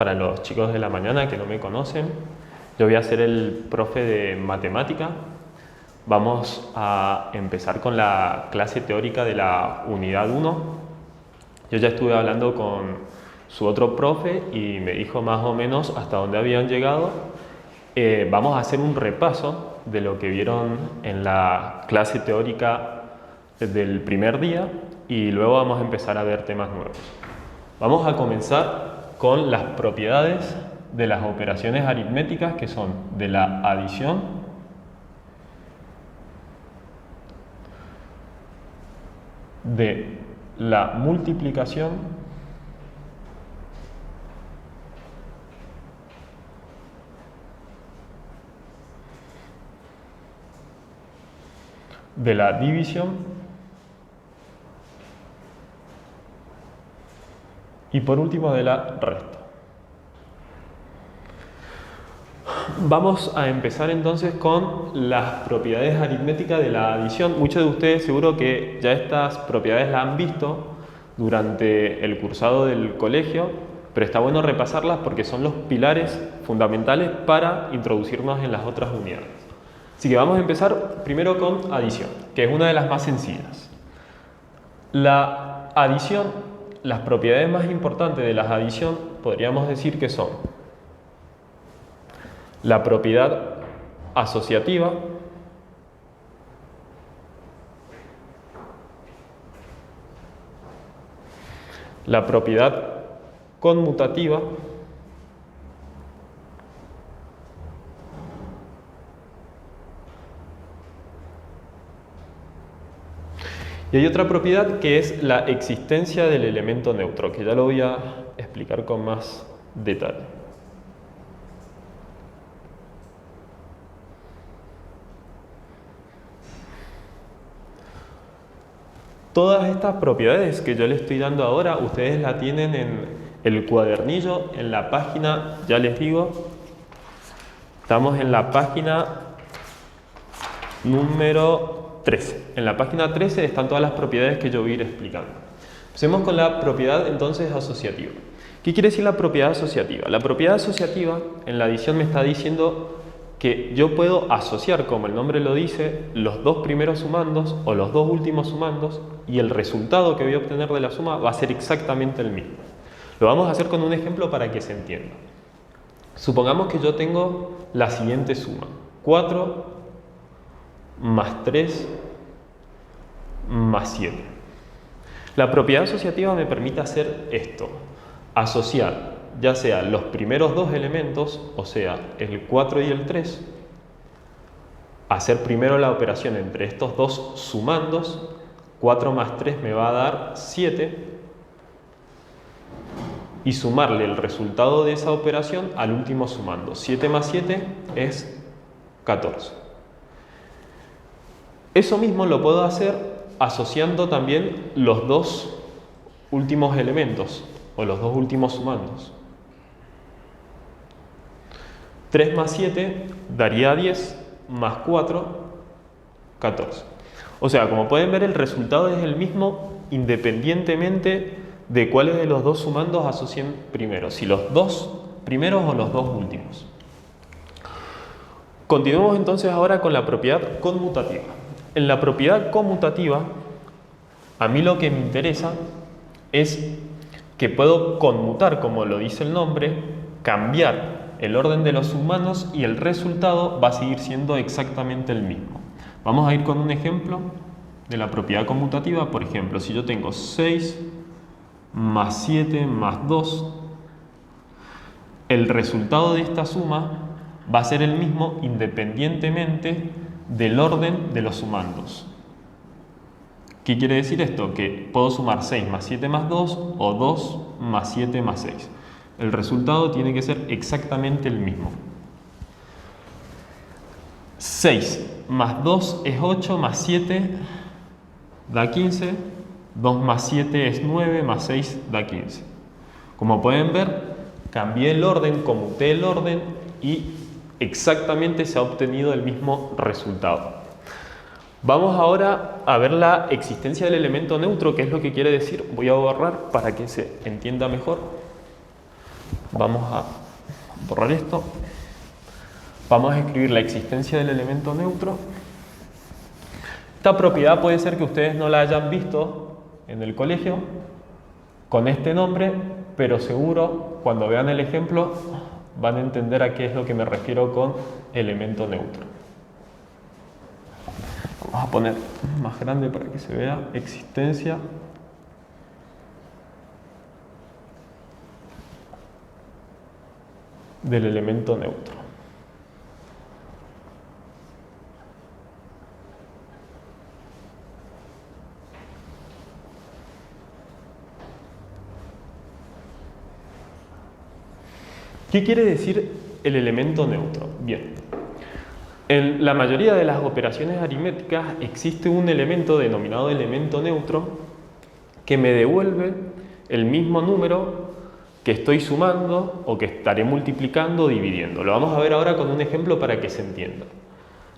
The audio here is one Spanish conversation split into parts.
Para los chicos de la mañana que no me conocen, yo voy a ser el profe de matemática. Vamos a empezar con la clase teórica de la unidad 1. Yo ya estuve hablando con su otro profe y me dijo más o menos hasta dónde habían llegado. Vamos a hacer un repaso de lo que vieron en la clase teórica del primer día y luego vamos a empezar a ver temas nuevos. Vamos a comenzar con las propiedades de las operaciones aritméticas, que son de la adición, de la multiplicación de la división y por último de la resta. Vamos a empezar entonces con las propiedades aritméticas de la adición. Muchos de ustedes seguro que ya estas propiedades las han visto durante el cursado del colegio, pero está bueno repasarlas porque son los pilares fundamentales para introducirnos en las otras unidades. Así que vamos a empezar primero con adición, que es una de las más sencillas. La adición, las propiedades más importantes de la adición, podríamos decir que son la propiedad asociativa, la propiedad conmutativa, y hay otra propiedad que es la existencia del elemento neutro, que ya lo voy a explicar con más detalle. Todas estas propiedades que yo les estoy dando ahora, ustedes la tienen en el cuadernillo, en la página, ya les digo, estamos en la página número 13. En la página 13 están todas las propiedades que yo voy a ir explicando. Empecemos con la propiedad entonces asociativa. ¿Qué quiere decir la propiedad asociativa? La propiedad asociativa en la adición me está diciendo que yo puedo asociar, como el nombre lo dice, los dos primeros sumandos o los dos últimos sumandos y el resultado que voy a obtener de la suma va a ser exactamente el mismo. Lo vamos a hacer con un ejemplo para que se entienda. Supongamos que yo tengo la siguiente suma: 4 más 3 más 7. La propiedad asociativa me permite hacer esto: asociar ya sea los primeros dos elementos, o sea, el 4 y el 3, hacer primero la operación entre estos dos sumandos. 4 más 3 me va a dar 7, y sumarle el resultado de esa operación al último sumando. 7 más 7 es 14. Eso mismo lo puedo hacer asociando también los dos últimos elementos o los dos últimos sumandos. 3 más 7 daría 10, más 4, 14. O sea, como pueden ver, el resultado es el mismo independientemente de cuáles de los dos sumandos asocien primero, si los dos primeros o los dos últimos. Continuemos entonces ahora con la propiedad conmutativa. En la propiedad conmutativa, a mí lo que me interesa es que puedo conmutar, como lo dice el nombre, cambiar el orden de los sumandos y el resultado va a seguir siendo exactamente el mismo. Vamos a ir con un ejemplo de la propiedad conmutativa. Por ejemplo, si yo tengo 6 más 7 más 2, el resultado de esta suma va a ser el mismo independientemente del orden de los sumandos. ¿Qué quiere decir esto? Que puedo sumar 6 más 7 más 2 o 2 más 7 más 6. El resultado tiene que ser exactamente el mismo. 6 más 2 es 8, más 7 da 15, 2 más 7 es 9, más 6 da 15. Como pueden ver, cambié el orden, conmuté el orden y exactamente se ha obtenido el mismo resultado. Vamos ahora a ver la existencia del elemento neutro, que es lo que quiere decir. Voy a borrar para que se entienda mejor. Vamos a borrar esto. Vamos a escribir la existencia del elemento neutro. Esta propiedad puede ser que ustedes no la hayan visto en el colegio con este nombre, pero seguro cuando vean el ejemplo van a entender a qué es lo que me refiero con elemento neutro. Vamos a poner más grande para que se vea existencia del elemento neutro. ¿Qué quiere decir el elemento neutro? Bien, en la mayoría de las operaciones aritméticas existe un elemento denominado elemento neutro que me devuelve el mismo número que estoy sumando o que estaré multiplicando o dividiendo. Lo vamos a ver ahora con un ejemplo para que se entienda.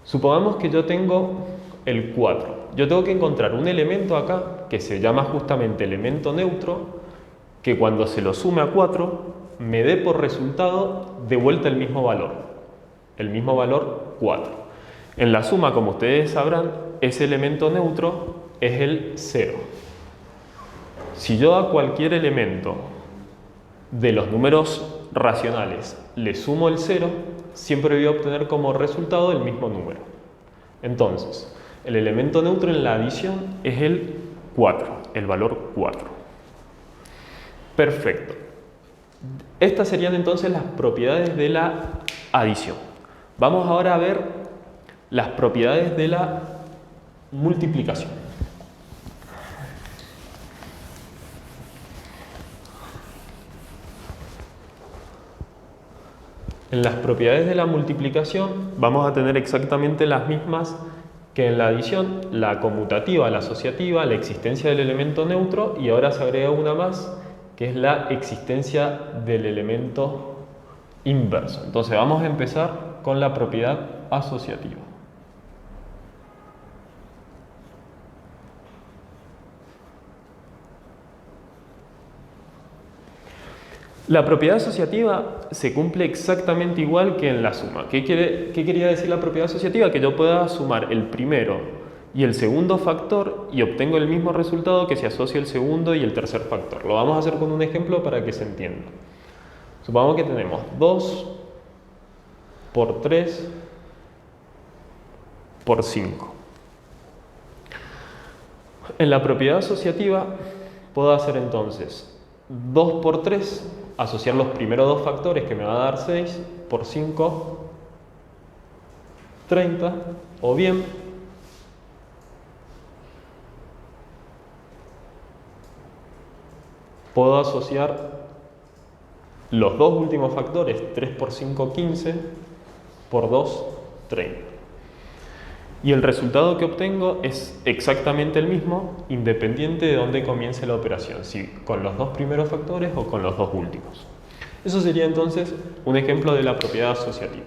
Supongamos que yo tengo el 4. Yo tengo que encontrar un elemento acá que se llama justamente elemento neutro, que cuando se lo sume a 4 me dé por resultado de vuelta el mismo valor 4. En la suma, como ustedes sabrán, ese elemento neutro es el 0. Si yo a cualquier elemento de los números racionales le sumo el 0, siempre voy a obtener como resultado el mismo número. Entonces, el elemento neutro en la adición es el 4, el valor 4. Perfecto. Estas serían entonces las propiedades de la adición. Vamos ahora a ver las propiedades de la multiplicación. En las propiedades de la multiplicación vamos a tener exactamente las mismas que en la adición: la conmutativa, la asociativa, la existencia del elemento neutro, y ahora se agrega una más, que es la existencia del elemento inverso. Entonces vamos a empezar con la propiedad asociativa. La propiedad asociativa se cumple exactamente igual que en la suma. ¿Qué quería decir la propiedad asociativa? Que yo pueda sumar el primero y el segundo factor y obtengo el mismo resultado que si asocio el segundo y el tercer factor. Lo vamos a hacer con un ejemplo para que se entienda. Supongamos que tenemos 2 por 3 por 5. En la propiedad asociativa puedo hacer entonces 2 por 3, asociar los primeros dos factores que me va a dar 6, por 5, 30, o bien puedo asociar los dos últimos factores, 3 por 5, 15, por 2, 30. Y el resultado que obtengo es exactamente el mismo, independiente de dónde comience la operación, si con los dos primeros factores o con los dos últimos. Eso sería entonces un ejemplo de la propiedad asociativa.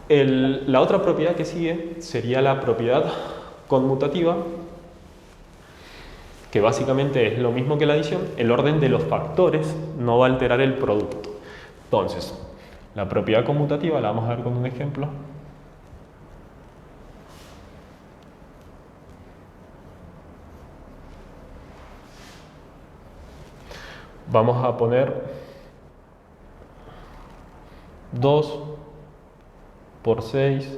La otra propiedad que sigue sería la propiedad conmutativa, que básicamente es lo mismo que la adición. El orden de los factores no va a alterar el producto. Entonces, la propiedad conmutativa la vamos a ver con un ejemplo. Vamos a poner 2 por 6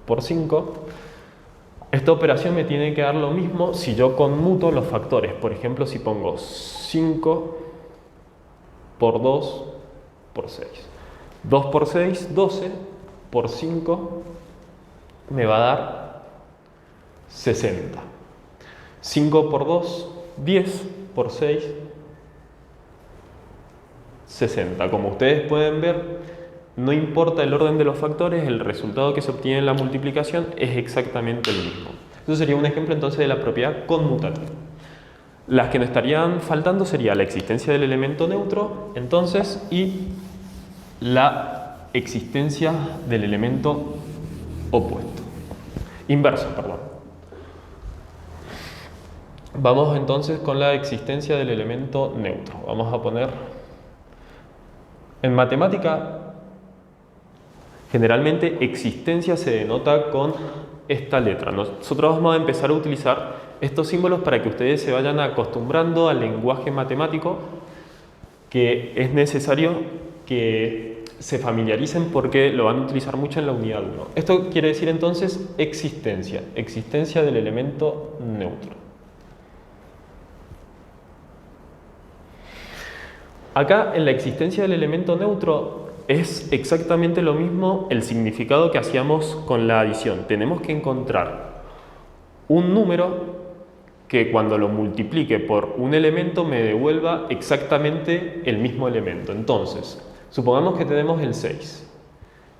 por 5. Esta operación me tiene que dar lo mismo si yo conmuto los factores. Por ejemplo, si pongo 5 por 2 por 6. 2 por 6, 12, por 5 me va a dar 60. 5 por 2, 10, por 6, 60. Como ustedes pueden ver, no importa el orden de los factores, el resultado que se obtiene en la multiplicación es exactamente el mismo. Eso sería un ejemplo entonces de la propiedad conmutativa. Las que nos estarían faltando sería la existencia del elemento neutro, entonces, y la existencia del elemento opuesto. Inverso, perdón. Vamos entonces con la existencia del elemento neutro. Vamos a poner En matemática, generalmente existencia se denota con esta letra. Nosotros vamos a empezar a utilizar estos símbolos para que ustedes se vayan acostumbrando al lenguaje matemático, que es necesario que se familiaricen porque lo van a utilizar mucho en la unidad 1. Esto quiere decir entonces existencia del elemento neutro. Acá en la existencia del elemento neutro es exactamente lo mismo el significado que hacíamos con la adición. Tenemos que encontrar un número que cuando lo multiplique por un elemento me devuelva exactamente el mismo elemento. Entonces, supongamos que tenemos el 6.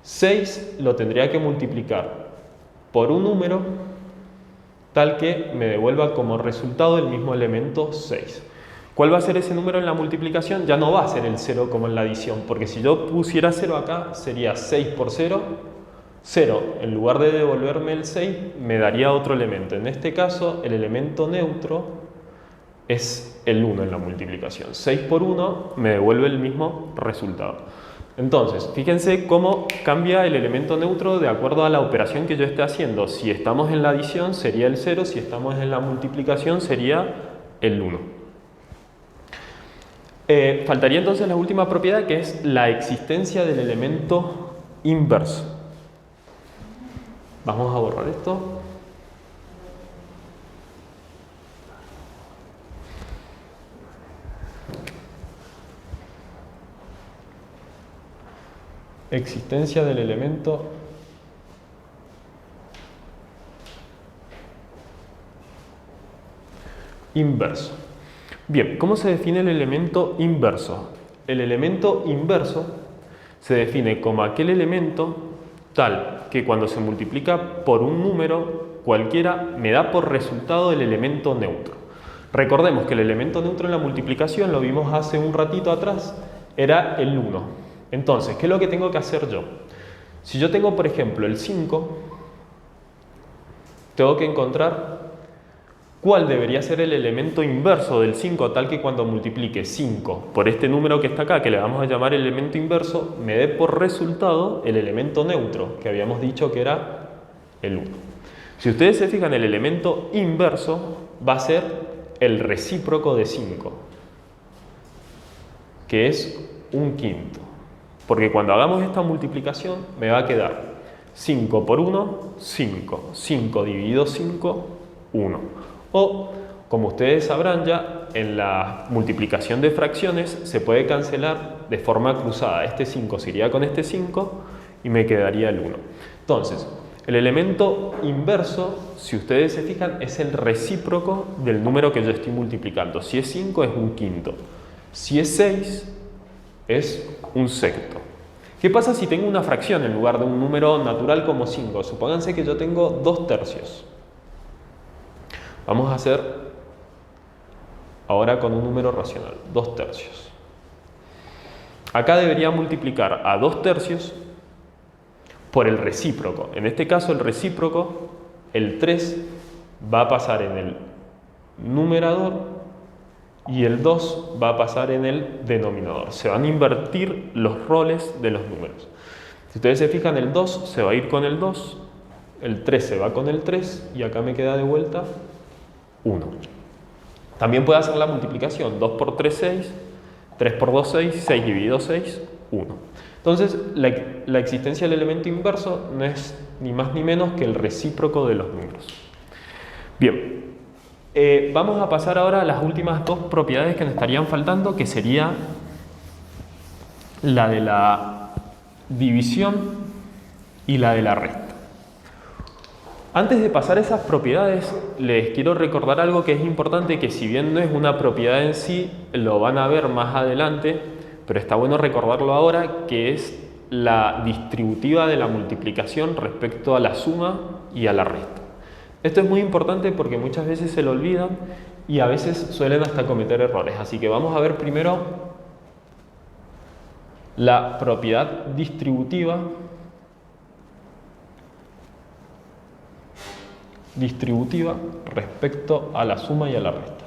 6 lo tendría que multiplicar por un número tal que me devuelva como resultado el mismo elemento 6. ¿Cuál va a ser ese número en la multiplicación? Ya no va a ser el 0 como en la adición, porque si yo pusiera 0 acá, sería 6 por 0, 0. En lugar de devolverme el 6, me daría otro elemento. En este caso, el elemento neutro es el 1 en la multiplicación. 6 por 1 me devuelve el mismo resultado. Entonces, fíjense cómo cambia el elemento neutro de acuerdo a la operación que yo esté haciendo. Si estamos en la adición, sería el 0. Si estamos en la multiplicación, sería el 1. Faltaría entonces la última propiedad, que es la existencia del elemento inverso. Vamos a borrar esto. Existencia del elemento inverso. Bien, ¿cómo se define el elemento inverso? El elemento inverso se define como aquel elemento tal que cuando se multiplica por un número cualquiera me da por resultado el elemento neutro. Recordemos que el elemento neutro en la multiplicación, lo vimos hace un ratito atrás, era el 1. Entonces, ¿qué es lo que tengo que hacer yo? Si yo tengo, por ejemplo, el 5, tengo que encontrar cuál debería ser el elemento inverso del 5, tal que cuando multiplique 5 por este número que está acá, que le vamos a llamar elemento inverso, me dé por resultado el elemento neutro, que habíamos dicho que era el 1. Si ustedes se fijan, el elemento inverso va a ser el recíproco de 5, que es un quinto. Porque cuando hagamos esta multiplicación me va a quedar 5 por 1, 5. 5 dividido 5, 1. O, como ustedes sabrán ya, en la multiplicación de fracciones se puede cancelar de forma cruzada. Este 5 se iría con este 5 y me quedaría el 1. Entonces, el elemento inverso, si ustedes se fijan, es el recíproco del número que yo estoy multiplicando. Si es 5 es un quinto. Si es 6 es un sexto. ¿Qué pasa si tengo una fracción en lugar de un número natural como 5? Supónganse que yo tengo 2 tercios. Vamos a hacer ahora con un número racional, 2 tercios. Acá debería multiplicar a 2 tercios por el recíproco. En este caso el recíproco, el 3, va a pasar en el numerador y el 2 va a pasar en el denominador. Se van a invertir los roles de los números. Si ustedes se fijan, el 2 se va a ir con el 2, el 3 se va con el 3 y acá me queda de vuelta 1. También puedo hacer la multiplicación. 2 por 3, 6. 3 por 2, 6. 6 dividido 6, 1. Entonces, la existencia del elemento inverso no es ni más ni menos que el recíproco de los números. Bien, vamos a pasar ahora a las últimas dos propiedades que nos estarían faltando, que sería la de la división y la de la resta. Antes de pasar a esas propiedades, les quiero recordar algo que es importante, que si bien no es una propiedad en sí, lo van a ver más adelante, pero está bueno recordarlo ahora, que es la distributiva de la multiplicación respecto a la suma y a la resta. Esto es muy importante porque muchas veces se lo olvidan y a veces suelen hasta cometer errores. Así que vamos a ver primero la propiedad distributiva respecto a la suma y a la resta.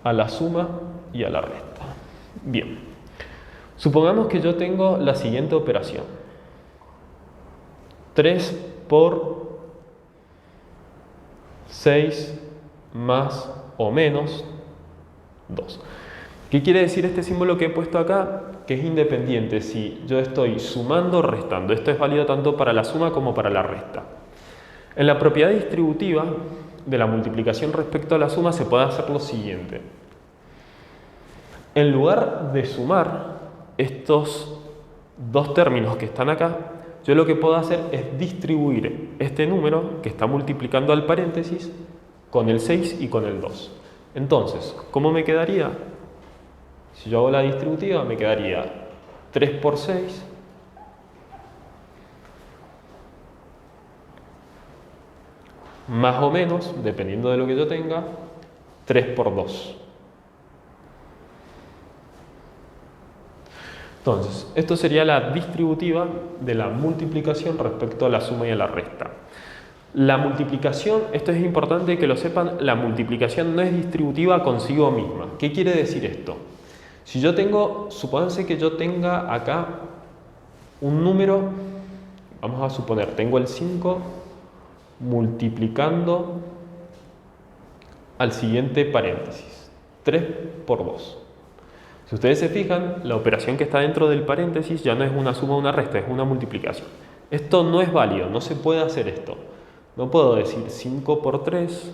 A la suma y a la resta. Bien, supongamos que yo tengo la siguiente operación. 3 por 6 más o menos 2. ¿Qué quiere decir este símbolo que he puesto acá? Que es independiente si yo estoy sumando o restando. Esto es válido tanto para la suma como para la resta. En la propiedad distributiva de la multiplicación respecto a la suma se puede hacer lo siguiente. En lugar de sumar estos dos términos que están acá, yo lo que puedo hacer es distribuir este número que está multiplicando al paréntesis con el 6 y con el 2. Entonces, ¿cómo me quedaría? Si yo hago la distributiva, me quedaría 3 por 6 más o menos, dependiendo de lo que yo tenga, 3 por 2. Entonces, esto sería la distributiva de la multiplicación respecto a la suma y a la resta. La multiplicación, esto es importante que lo sepan, la multiplicación no es distributiva consigo misma. ¿Qué quiere decir esto? Si yo tengo, supónganse que yo tenga acá un número, vamos a suponer, tengo el 5 multiplicando al siguiente paréntesis, 3 por 2. Si ustedes se fijan, la operación que está dentro del paréntesis ya no es una suma o una resta, es una multiplicación. Esto no es válido, no se puede hacer esto. No puedo decir 5 por 3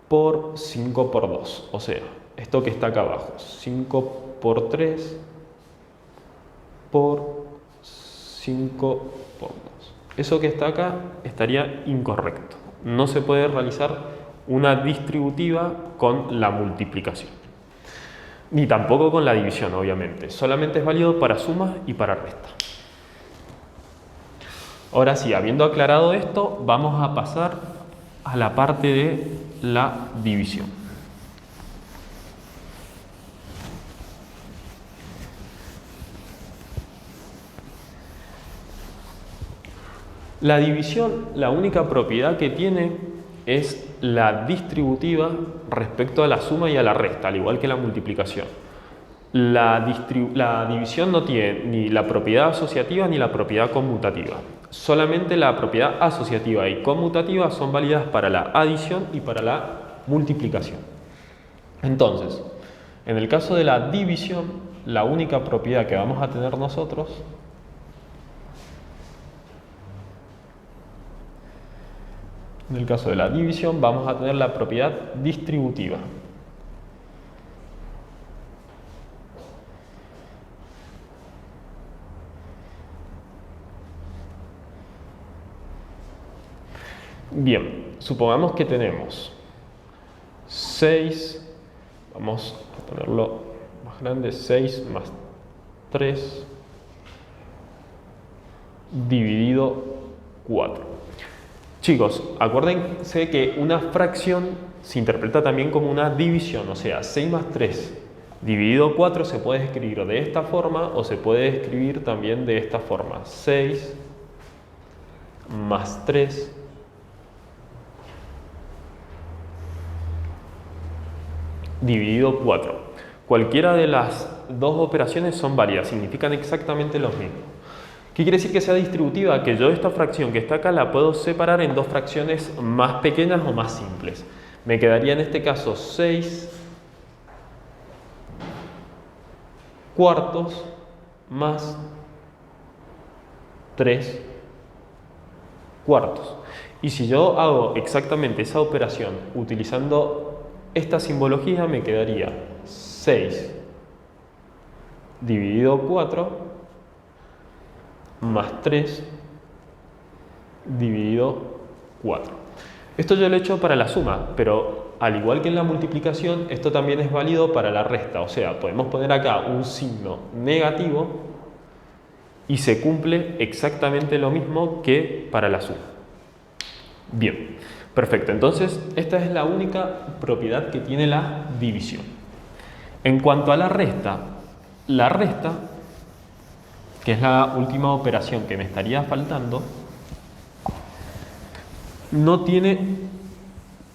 por 5 por 2. O sea, esto que está acá abajo, 5 por 3 por 5 por 2. Eso que está acá estaría incorrecto. No se puede realizar una distributiva con la multiplicación. Ni tampoco con la división, obviamente. Solamente es válido para suma y para resta. Ahora sí, habiendo aclarado esto, vamos a pasar a la parte de la división. La división, la única propiedad que tiene es la distributiva respecto a la suma y a la resta, al igual que la multiplicación. La división no tiene ni la propiedad asociativa ni la propiedad conmutativa. Solamente la propiedad asociativa y conmutativa son válidas para la adición y para la multiplicación. Entonces, en el caso de la división, la única propiedad que vamos a tener nosotros vamos a tener la propiedad distributiva. Bien, supongamos que tenemos 6, vamos a ponerlo más grande, 6 más 3 dividido 4. Chicos, acuérdense que una fracción se interpreta también como una división, o sea, 6 más 3 dividido 4 se puede escribir de esta forma o se puede escribir también de esta forma. 6 más 3 dividido 4. Cualquiera de las dos operaciones son válidas, significan exactamente lo mismo. ¿Qué quiere decir que sea distributiva? Que yo esta fracción que está acá la puedo separar en dos fracciones más pequeñas o más simples. Me quedaría en este caso 6 cuartos más 3 cuartos. Y si yo hago exactamente esa operación utilizando esta simbología, me quedaría 6 dividido 4 más 3 dividido 4. Esto yo lo he hecho para la suma, pero al igual que en la multiplicación, esto también es válido para la resta. O sea, podemos poner acá un signo negativo y se cumple exactamente lo mismo que para la suma. Bien, perfecto. Entonces, esta es la única propiedad que tiene la división. En cuanto a la resta, que es la última operación que me estaría faltando, no tiene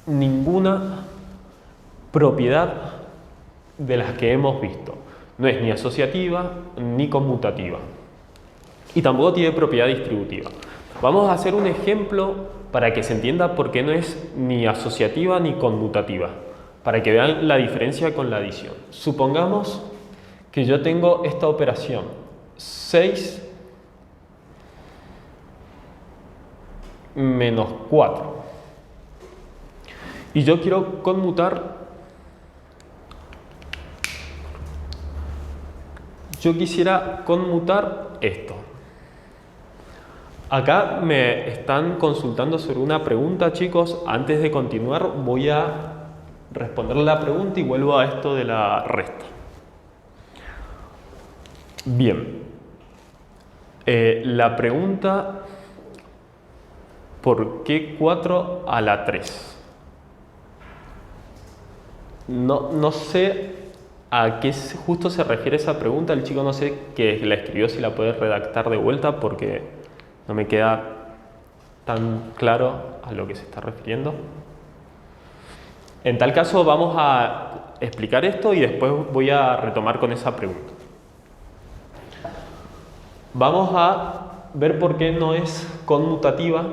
ninguna propiedad de las que hemos visto. No es ni asociativa ni conmutativa. Y tampoco tiene propiedad distributiva. Vamos a hacer un ejemplo para que se entienda por qué no es ni asociativa ni conmutativa, para que vean la diferencia con la adición. Supongamos que yo tengo esta operación, 6 menos 4. Y yo quiero conmutar, yo quisiera conmutar esto. Acá me están consultando sobre una pregunta, chicos. Antes de continuar voy a responder la pregunta y vuelvo a esto de la resta. Bien. La pregunta, ¿por qué 4 a la 3? No sé a qué justo se refiere esa pregunta. El chico no sé que la escribió, si la puede redactar de vuelta porque no me queda tan claro a lo que se está refiriendo. En tal caso vamos a explicar esto y después voy a retomar con esa pregunta. Vamos a ver por qué no es conmutativa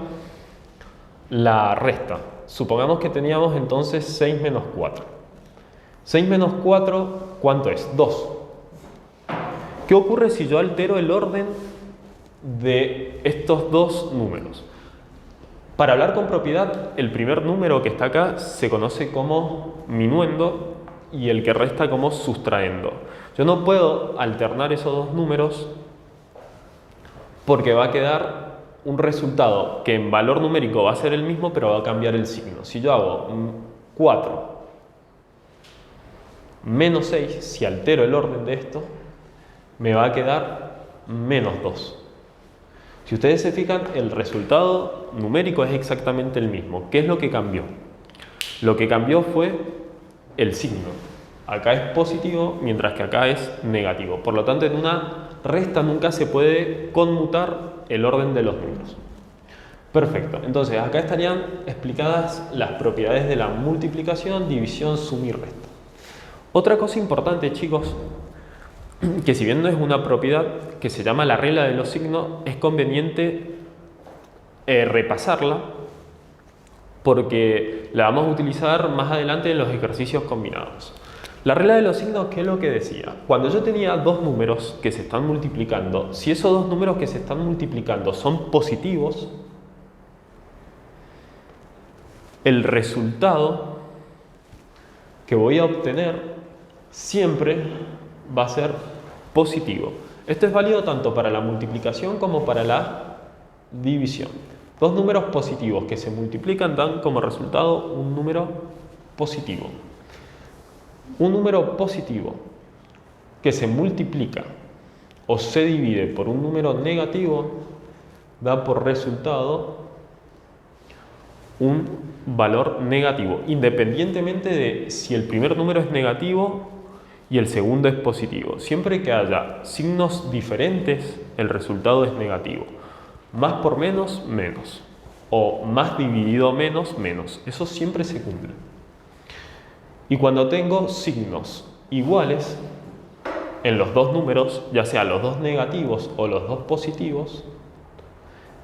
la resta. Supongamos que teníamos entonces 6 menos 4. 6 menos 4, ¿cuánto es? 2. ¿Qué ocurre si yo altero el orden de estos dos números? Para hablar con propiedad, el primer número que está acá se conoce como minuendo y el que resta como sustraendo. Yo no puedo alternar esos dos números porque va a quedar un resultado que en valor numérico va a ser el mismo, pero va a cambiar el signo. Si yo hago 4 menos 6, si altero el orden de esto, me va a quedar menos 2. Si ustedes se fijan, el resultado numérico es exactamente el mismo. ¿Qué es lo que cambió? Lo que cambió fue el signo. Acá es positivo, mientras que acá es negativo. Por lo tanto, en una resta nunca se puede conmutar el orden de los números. Perfecto. Entonces, acá estarían explicadas las propiedades de la multiplicación, división, suma y resta. Otra cosa importante, chicos, que si bien no es una propiedad que se llama la regla de los signos, es conveniente repasarla porque la vamos a utilizar más adelante en los ejercicios combinados. La regla de los signos, ¿qué es lo que decía? Cuando yo tenía dos números que se están multiplicando, si esos dos números que se están multiplicando son positivos, el resultado que voy a obtener siempre va a ser positivo. Esto es válido tanto para la multiplicación como para la división. Dos números positivos que se multiplican dan como resultado un número positivo. Un número positivo que se multiplica o se divide por un número negativo da por resultado un valor negativo, independientemente de si el primer número es negativo y el segundo es positivo. Siempre que haya signos diferentes, el resultado es negativo. Más por menos, menos. O más dividido menos, menos. Eso siempre se cumple. Y cuando tengo signos iguales en los dos números, ya sea los dos negativos o los dos positivos,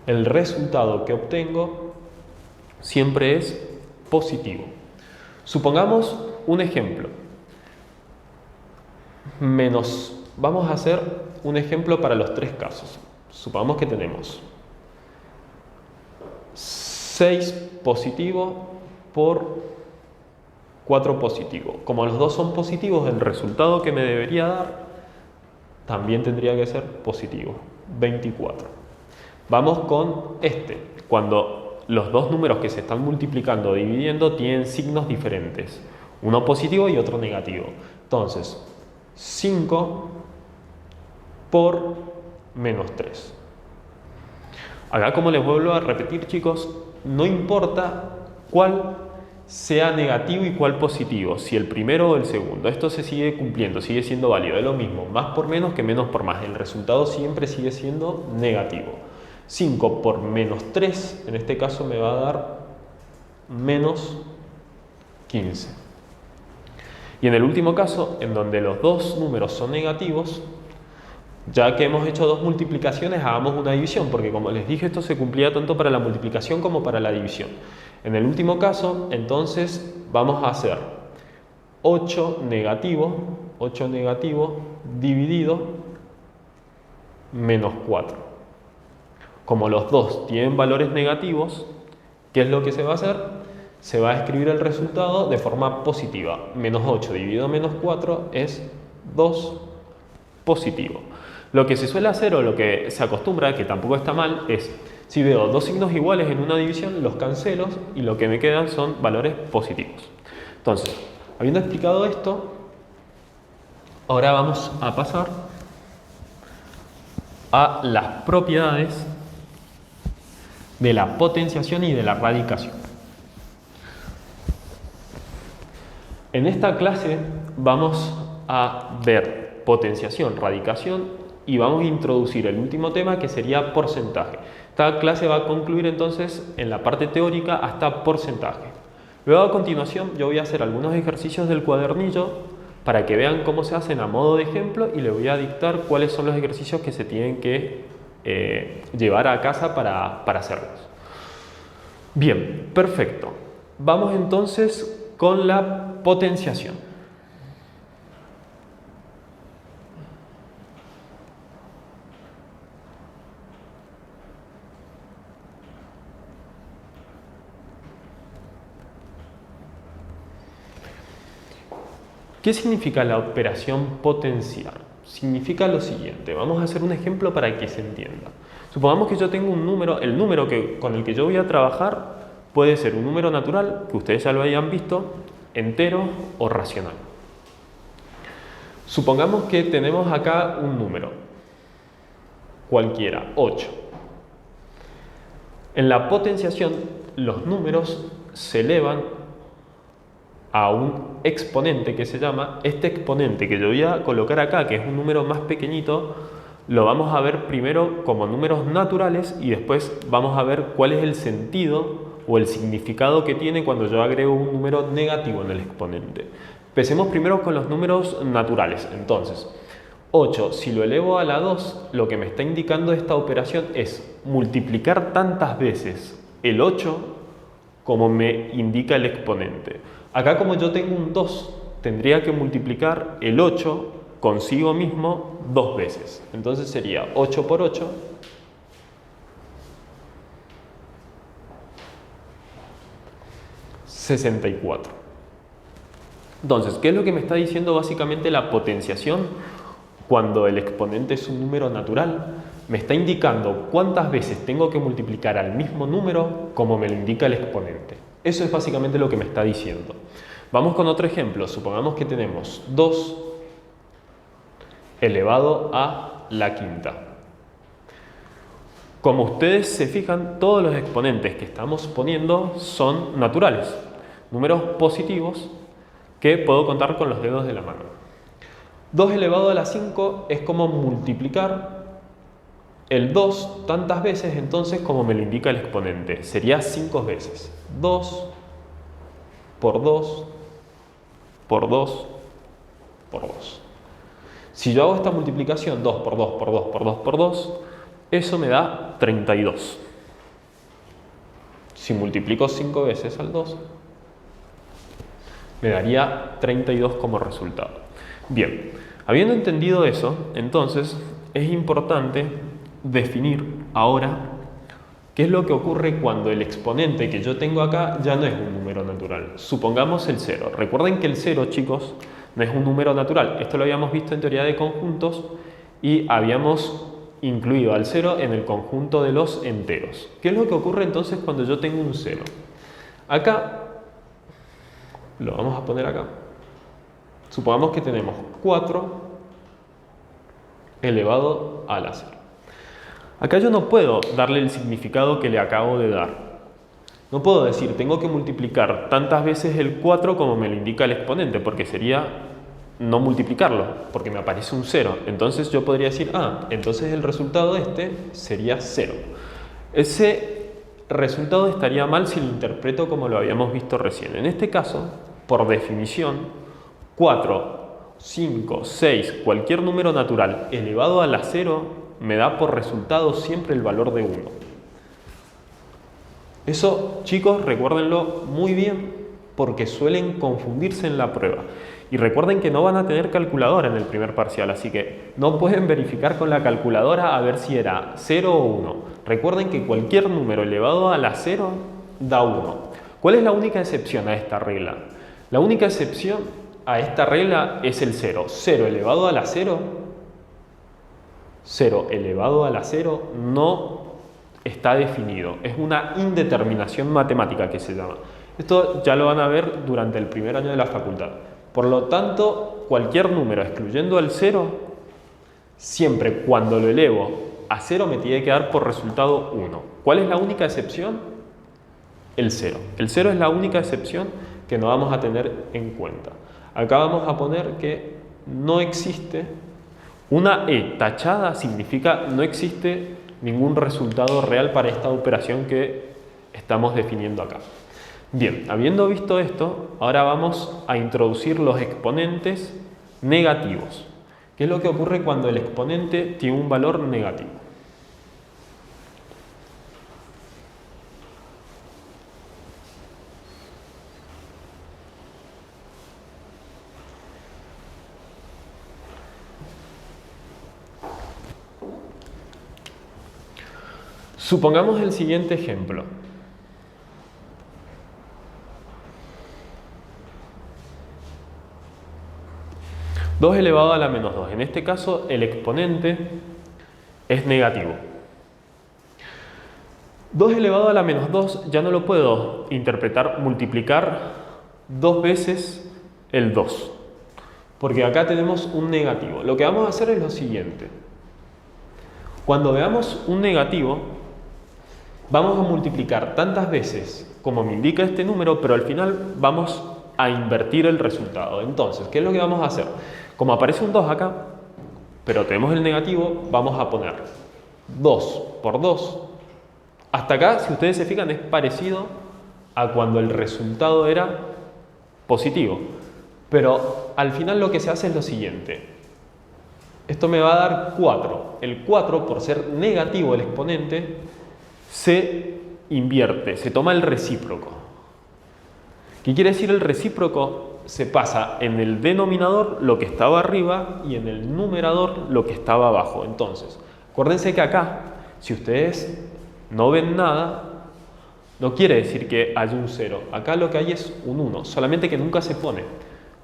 el resultado que obtengo siempre es positivo. Supongamos un ejemplo. Vamos a hacer un ejemplo para los tres casos. Supongamos que tenemos 6 positivo por 4 positivo. Como los dos son positivos, el resultado que me debería dar también tendría que ser positivo, 24. Vamos con este, cuando los dos números que se están multiplicando o dividiendo tienen signos diferentes, uno positivo y otro negativo. Entonces, 5 por menos 3. Acá, como les vuelvo a repetir, chicos, no importa cuál sea negativo y cuál positivo, si el primero o el segundo. Esto se sigue cumpliendo, sigue siendo válido. Es lo mismo, más por menos que menos por más. El resultado siempre sigue siendo negativo. 5 por menos 3, en este caso me va a dar menos 15. Y en el último caso, en donde los dos números son negativos, ya que hemos hecho dos multiplicaciones, hagamos una división, porque como les dije, esto se cumplía tanto para la multiplicación como para la división. En el último caso, entonces, vamos a hacer 8 negativo dividido menos 4. Como los dos tienen valores negativos, ¿qué es lo que se va a hacer? Se va a escribir el resultado de forma positiva. Menos 8 dividido menos 4 es 2 positivo. Lo que se suele hacer o lo que se acostumbra, que tampoco está mal, es si veo dos signos iguales en una división, los cancelo y lo que me quedan son valores positivos. Entonces, habiendo explicado esto, ahora vamos a pasar a las propiedades de la potenciación y de la radicación. En esta clase vamos a ver potenciación, radicación y vamos a introducir el último tema que sería porcentaje. Esta clase va a concluir entonces en la parte teórica hasta porcentaje. Luego a continuación yo voy a hacer algunos ejercicios del cuadernillo para que vean cómo se hacen a modo de ejemplo y les voy a dictar cuáles son los ejercicios que se tienen que llevar a casa para hacerlos. Bien, perfecto. Vamos entonces con la potenciación. ¿Qué significa la operación potenciar? Significa lo siguiente. Vamos a hacer un ejemplo para que se entienda. Supongamos que yo tengo un número, el número con el que yo voy a trabajar puede ser un número natural, que ustedes ya lo hayan visto, entero o racional. Supongamos que tenemos acá un número, cualquiera, 8. En la potenciación, los números se elevan a un exponente que se llama, este exponente que yo voy a colocar acá, que es un número más pequeñito, lo vamos a ver primero como números naturales y después vamos a ver cuál es el sentido o el significado que tiene cuando yo agrego un número negativo en el exponente. Empecemos primero con los números naturales. Entonces, 8, si lo elevo a la 2, lo que me está indicando esta operación es multiplicar tantas veces el 8 como me indica el exponente. Acá como yo tengo un 2, tendría que multiplicar el 8 consigo mismo 2 veces. Entonces sería 8 por 8. 64. Entonces, ¿qué es lo que me está diciendo básicamente la potenciación cuando el exponente es un número natural? Me está indicando cuántas veces tengo que multiplicar al mismo número como me lo indica el exponente. Eso es básicamente lo que me está diciendo. Vamos con otro ejemplo. Supongamos que tenemos 2 elevado a la quinta. Como ustedes se fijan, todos los exponentes que estamos poniendo son naturales, números positivos que puedo contar con los dedos de la mano. 2 elevado a la 5 es como multiplicar el 2 tantas veces entonces como me lo indica el exponente. Sería 5 veces. 2 por 2 por 2 por 2. Si yo hago esta multiplicación 2 por 2 por 2 por 2 por 2, eso me da 32. Si multiplico 5 veces al 2, me daría 32 como resultado. Bien, habiendo entendido eso, entonces es importante definir ahora qué es lo que ocurre cuando el exponente que yo tengo acá ya no es un número natural. Supongamos el 0. Recuerden que el 0, chicos, no es un número natural. Esto lo habíamos visto en teoría de conjuntos y habíamos incluido al 0 en el conjunto de los enteros. ¿Qué es lo que ocurre entonces cuando yo tengo un 0? Acá, lo vamos a poner acá. Supongamos que tenemos 4 elevado a la 0. Acá yo no puedo darle el significado que le acabo de dar. No puedo decir, tengo que multiplicar tantas veces el 4 como me lo indica el exponente, porque sería no multiplicarlo, porque me aparece un 0. Entonces yo podría decir, entonces el resultado de este sería 0. Ese resultado estaría mal si lo interpreto como lo habíamos visto recién. En este caso, por definición, 4, 5, 6, cualquier número natural elevado a la 0 me da por resultado siempre el valor de 1. Eso, chicos, recuérdenlo muy bien porque suelen confundirse en la prueba. Y recuerden que no van a tener calculadora en el primer parcial, así que no pueden verificar con la calculadora a ver si era 0 o 1. Recuerden que cualquier número elevado a la 0 da 1. ¿Cuál es la única excepción a esta regla? La única excepción a esta regla es el 0. 0 elevado a la 0, 0 elevado a la 0 no está definido. Es una indeterminación matemática que se llama. Esto ya lo van a ver durante el primer año de la facultad. Por lo tanto, cualquier número excluyendo el 0, siempre cuando lo elevo a 0 me tiene que dar por resultado 1. ¿Cuál es la única excepción? El 0. El 0 es la única excepción que no vamos a tener en cuenta. Acá vamos a poner que no existe. Una E tachada significa no existe ningún resultado real para esta operación que estamos definiendo acá. Bien, habiendo visto esto, ahora vamos a introducir los exponentes negativos. ¿Qué es lo que ocurre cuando el exponente tiene un valor negativo? Supongamos el siguiente ejemplo. Dos elevado a la menos 2. En este caso, el exponente es negativo. 2 elevado a la menos 2 ya no lo puedo interpretar, multiplicar 2 veces el 2. Porque acá tenemos un negativo. Lo que vamos a hacer es lo siguiente. Cuando veamos un negativo, vamos a multiplicar tantas veces como me indica este número, pero al final vamos a invertir el resultado. Entonces, ¿qué es lo que vamos a hacer? Como aparece un 2 acá, pero tenemos el negativo, vamos a poner 2 por 2. Hasta acá, si ustedes se fijan, es parecido a cuando el resultado era positivo. Pero al final lo que se hace es lo siguiente. Esto me va a dar 4. El 4, por ser negativo el exponente, se invierte, se toma el recíproco. ¿Qué quiere decir el recíproco? Se pasa en el denominador lo que estaba arriba y en el numerador lo que estaba abajo. Entonces, acuérdense que acá, si ustedes no ven nada, no quiere decir que haya un 0. Acá lo que hay es un 1, solamente que nunca se pone.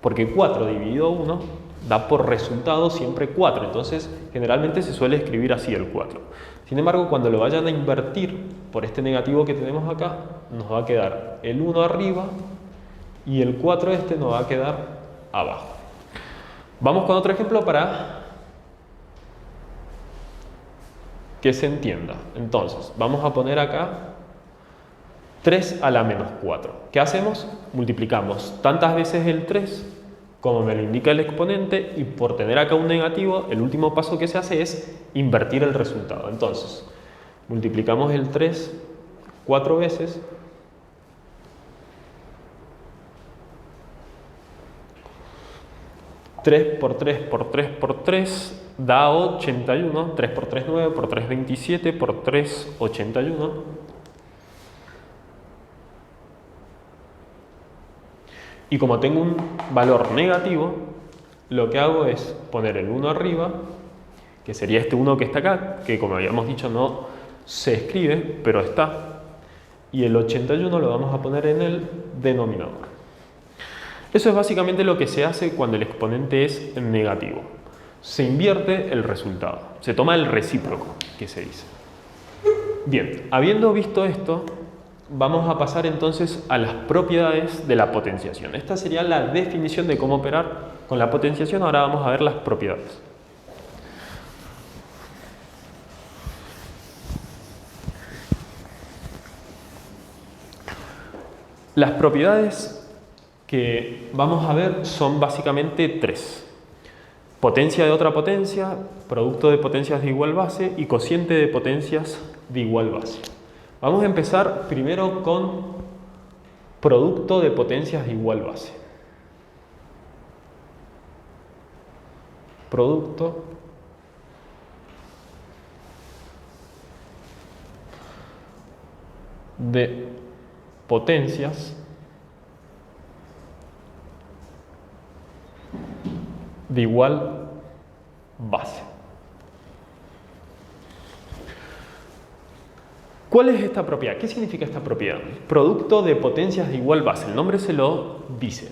Porque 4 dividido 1 da por resultado siempre 4. Entonces, generalmente se suele escribir así el 4. Sin embargo, cuando lo vayan a invertir por este negativo que tenemos acá, nos va a quedar el 1 arriba y el 4 este nos va a quedar abajo. Vamos con otro ejemplo para que se entienda. Entonces, vamos a poner acá 3 a la menos 4. ¿Qué hacemos? Multiplicamos tantas veces el 3 como me lo indica el exponente y por tener acá un negativo, el último paso que se hace es invertir el resultado. Entonces, multiplicamos el 3 4 veces. Tres por 3 por 3 por 3 da 81. 3 por 3, 9, por 3, 27, por 3, 81. Y como tengo un valor negativo, lo que hago es poner el 1 arriba, que sería este 1 que está acá, que como habíamos dicho no se escribe, pero está. Y el 81 lo vamos a poner en el denominador. Eso es básicamente lo que se hace cuando el exponente es negativo. Se invierte el resultado, se toma el recíproco, que se dice. Bien, habiendo visto esto, vamos a pasar entonces a las propiedades de la potenciación. Esta sería la definición de cómo operar con la potenciación. Ahora vamos a ver las propiedades. Las propiedades que vamos a ver son básicamente 3. Potencia de otra potencia, producto de potencias de igual base y cociente de potencias de igual base. Vamos a empezar primero con producto de potencias de igual base. producto de potencias de igual base. ¿Cuál es esta propiedad? ¿Qué significa esta propiedad? Producto de potencias de igual base. El nombre se lo dice.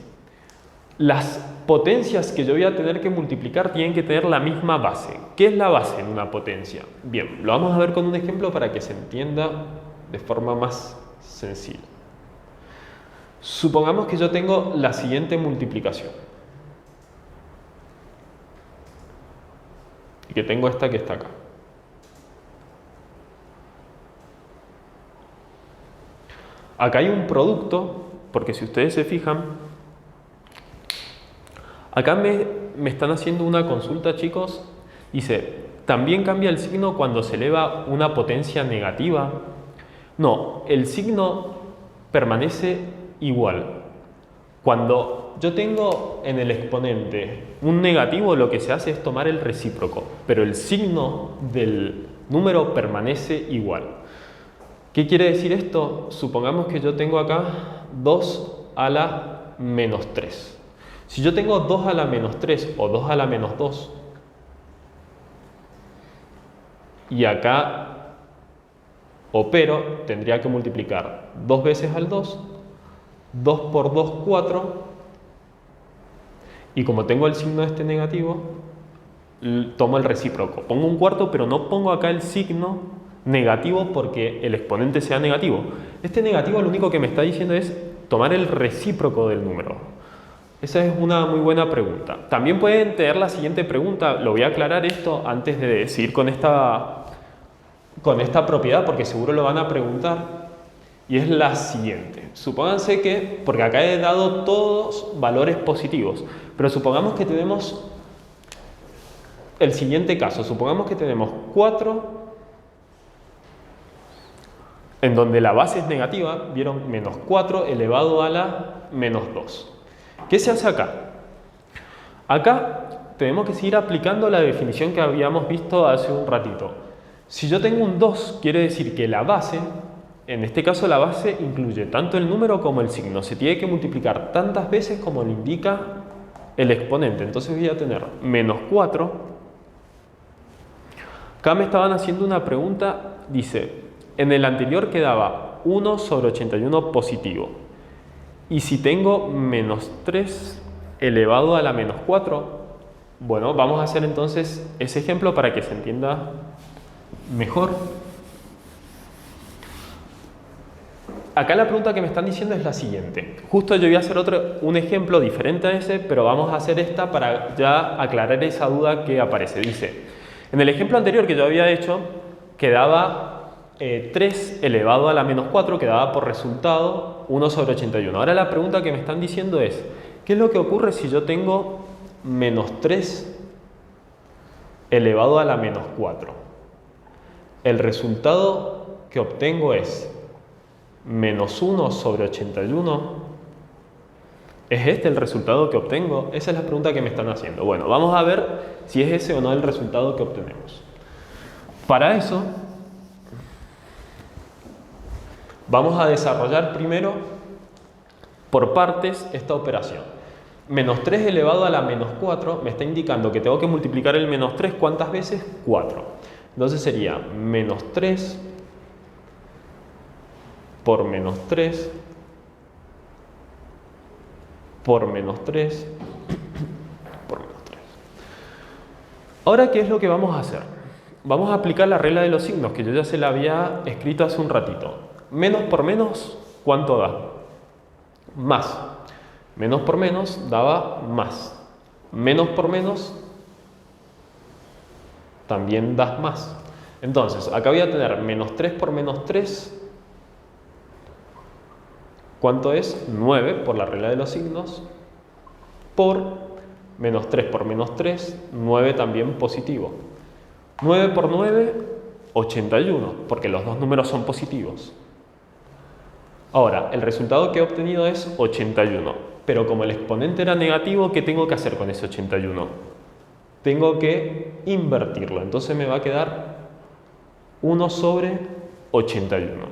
Las potencias que yo voy a tener que multiplicar tienen que tener la misma base. ¿Qué es la base en una potencia? Bien, lo vamos a ver con un ejemplo para que se entienda de forma más sencilla. Supongamos que yo tengo la siguiente multiplicación. Y que tengo esta que está acá. Acá hay un producto, porque si ustedes se fijan, acá me están haciendo una consulta, chicos. Dice, ¿también cambia el signo cuando se eleva una potencia negativa? No, el signo permanece igual. Cuando yo tengo en el exponente un negativo, lo que se hace es tomar el recíproco, pero el signo del número permanece igual. ¿Qué quiere decir esto? Supongamos que yo tengo acá 2 a la menos 3. Si yo tengo 2 a la menos 3 o 2 a la menos 2, y acá opero, tendría que multiplicar 2 veces al 2, 2 por 2, 4, y como tengo el signo este negativo, tomo el recíproco. Pongo un cuarto, pero no pongo acá el signo negativo porque el exponente sea negativo. Este negativo lo único que me está diciendo es tomar el recíproco del número. Esa es una muy buena pregunta. También pueden tener la siguiente pregunta, lo voy a aclarar esto antes de seguir con esta propiedad porque seguro lo van a preguntar, y es la siguiente. Supónganse que, porque acá he dado todos valores positivos, pero supongamos que tenemos el siguiente caso. Supongamos que tenemos 4 en donde la base es negativa, vieron, menos 4 elevado a la menos 2. ¿Qué se hace acá? Acá tenemos que seguir aplicando la definición que habíamos visto hace un ratito. Si yo tengo un 2, quiere decir que la base, en este caso la base incluye tanto el número como el signo. Se tiene que multiplicar tantas veces como lo indica el exponente. Entonces voy a tener menos 4. Acá me estaban haciendo una pregunta, dice, en el anterior quedaba 1 sobre 81 positivo. Y si tengo menos 3 elevado a la menos 4, bueno, vamos a hacer entonces ese ejemplo para que se entienda mejor. Acá la pregunta que me están diciendo es la siguiente. Justo yo voy a hacer un ejemplo diferente a ese, pero vamos a hacer esta para ya aclarar esa duda que aparece. Dice, en el ejemplo anterior que yo había hecho, quedaba 3 elevado a la menos 4, quedaba por resultado 1 sobre 81. Ahora la pregunta que me están diciendo es, ¿qué es lo que ocurre si yo tengo menos 3 elevado a la menos 4? El resultado que obtengo es menos 1 sobre 81. ¿Es este el resultado que obtengo? Esa es la pregunta que me están haciendo. Bueno, vamos a ver si es ese o no el resultado que obtenemos. Para eso, vamos a desarrollar primero por partes esta operación. Menos 3 elevado a la menos 4 me está indicando que tengo que multiplicar el menos 3 ¿cuántas veces? 4. Entonces sería menos 3 por menos 3 por menos 3 por menos 3. Ahora, ¿qué es lo que vamos a hacer? Vamos a aplicar la regla de los signos que yo ya se la había escrito hace un ratito. Menos por menos, ¿cuánto da? Más. Menos por menos daba más. Menos por menos también da más. Entonces, acá voy a tener menos 3 por menos 3. ¿Cuánto es? 9 por la regla de los signos. Por menos 3 por menos 3, 9 también positivo. 9 por 9, 81, porque los dos números son positivos. Ahora, el resultado que he obtenido es 81, pero como el exponente era negativo, ¿qué tengo que hacer con ese 81? tengo que invertirlo. Entonces me va a quedar 1 sobre 81.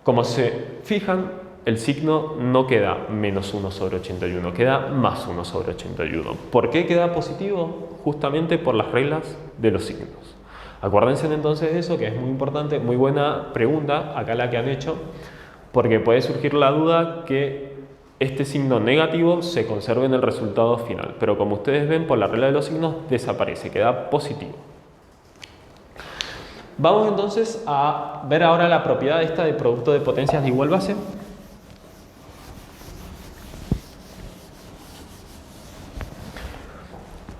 Como se fijan, el signo no queda menos 1 sobre 81, queda más 1 sobre 81. ¿Por qué queda positivo? Justamente por las reglas de los signos. Acuérdense entonces de eso, que es muy importante, muy buena pregunta, acá la que han hecho, porque puede surgir la duda que este signo negativo se conserve en el resultado final, pero como ustedes ven, por la regla de los signos desaparece, queda positivo. Vamos entonces a ver ahora la propiedad esta de producto de potencias de igual base.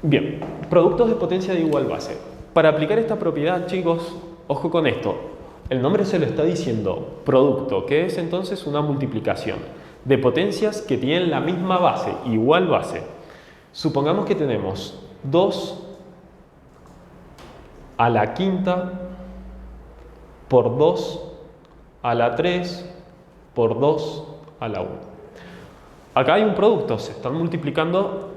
Bien, productos de potencia de igual base. Para aplicar esta propiedad, chicos, ojo con esto. El nombre se lo está diciendo producto, que es entonces una multiplicación de potencias que tienen la misma base, igual base. Supongamos que tenemos 2 a la quinta por 2 a la 3 por 2 a la 1. Acá hay un producto, se están multiplicando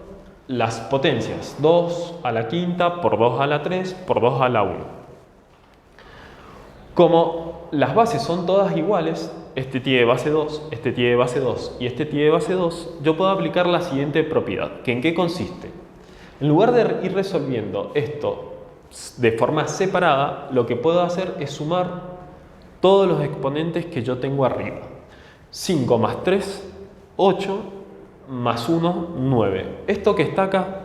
las potencias, 2 a la quinta por 2 a la 3 por 2 a la 1. Como las bases son todas iguales, este tiene base 2, este tiene base 2 y este tiene base 2, yo puedo aplicar la siguiente propiedad, que ¿en qué consiste? En lugar de ir resolviendo esto de forma separada, lo que puedo hacer es sumar todos los exponentes que yo tengo arriba. 5 más 3, 8, más 1, 9. Esto que está acá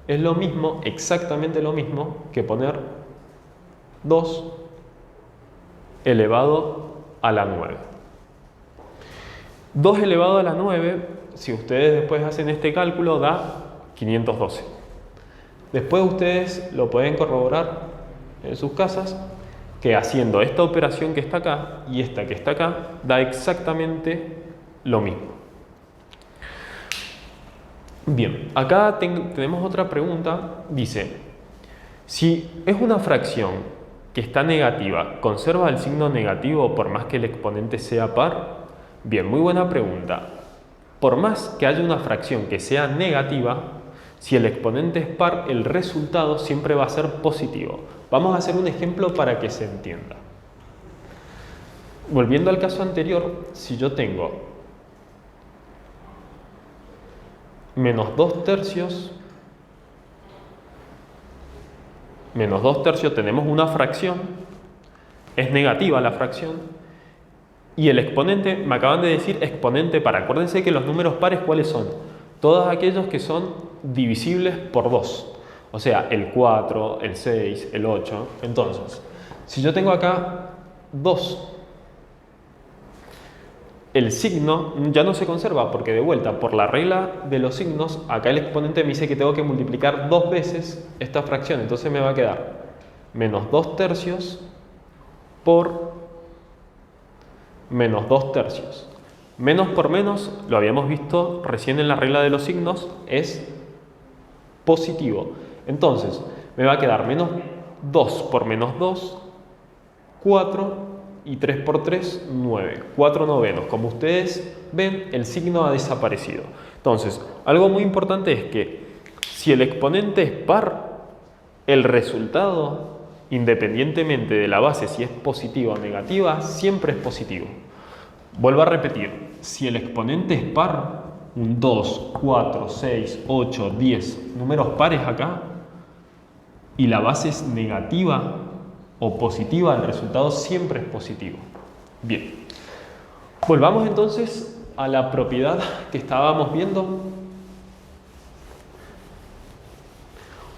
es lo mismo, exactamente lo mismo, que poner 2 elevado a la 9. 2 elevado a la 9, si ustedes después hacen este cálculo, da 512. Después ustedes lo pueden corroborar en sus casas, que haciendo esta operación que está acá y esta que está acá, da exactamente lo mismo. Bien, acá tenemos otra pregunta. Dice, si es una fracción que está negativa, ¿conserva el signo negativo por más que el exponente sea par? Bien, muy buena pregunta. Por más que haya una fracción que sea negativa, si el exponente es par, el resultado siempre va a ser positivo. Vamos a hacer un ejemplo para que se entienda. Volviendo al caso anterior, si yo tengo menos 2 tercios, tenemos una fracción, es negativa la fracción, y el exponente, me acaban de decir exponente par. Acuérdense que los números pares, ¿cuáles son? Todos aquellos que son divisibles por 2. O sea, el 4, el 6, el 8. Entonces, si yo tengo acá 2, el signo ya no se conserva porque de vuelta, por la regla de los signos, acá el exponente me dice que tengo que multiplicar 2 veces esta fracción. Entonces me va a quedar menos 2 tercios por menos 2 tercios. Menos por menos, lo habíamos visto recién en la regla de los signos, es positivo. Entonces, me va a quedar menos 2 por menos 2, 4, y 3 por 3, 9. 4 novenos. Como ustedes ven, el signo ha desaparecido. Entonces, algo muy importante es que si el exponente es par, el resultado, independientemente de la base, si es positiva o negativa, siempre es positivo. Vuelvo a repetir, si el exponente es par, un 2, 4, 6, 8, 10, números pares acá, y la base es negativa o positiva, el resultado siempre es positivo. Bien, volvamos entonces a la propiedad que estábamos viendo.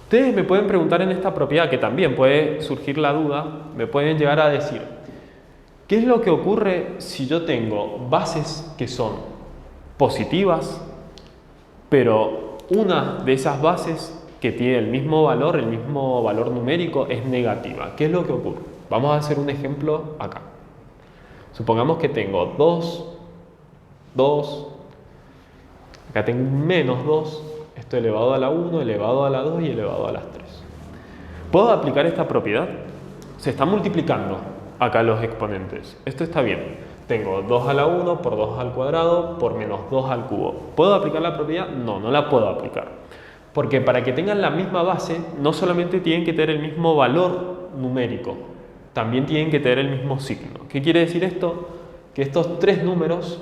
Ustedes me pueden preguntar en esta propiedad, que también puede surgir la duda, me pueden llegar a decir, ¿qué es lo que ocurre si yo tengo bases que son positivas, pero una de esas bases que tiene el mismo valor numérico, es negativa? ¿Qué es lo que ocurre? Vamos a hacer un ejemplo acá. Supongamos que tengo 2, 2, acá tengo un menos 2, esto elevado a la 1, elevado a la 2 y elevado a las 3. ¿Puedo aplicar esta propiedad? Se están multiplicando acá los exponentes. Esto está bien. Tengo 2 a la 1 por 2 al cuadrado por menos 2 al cubo. ¿Puedo aplicar la propiedad? No, no la puedo aplicar. Porque para que tengan la misma base, no solamente tienen que tener el mismo valor numérico, también tienen que tener el mismo signo. ¿Qué quiere decir esto? Que estos tres números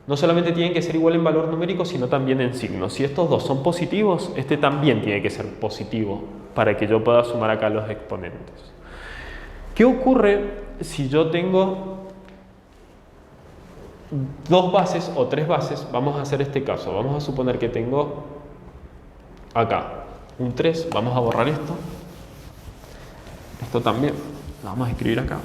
no solamente tienen que ser igual en valor numérico, sino también en signo. Si estos dos son positivos, este también tiene que ser positivo para que yo pueda sumar acá los exponentes. ¿Qué ocurre si yo tengo dos bases o tres bases? Vamos a hacer este caso. Vamos a suponer que tengo acá un 3. Vamos a borrar esto. Esto también. Lo vamos a escribir acá.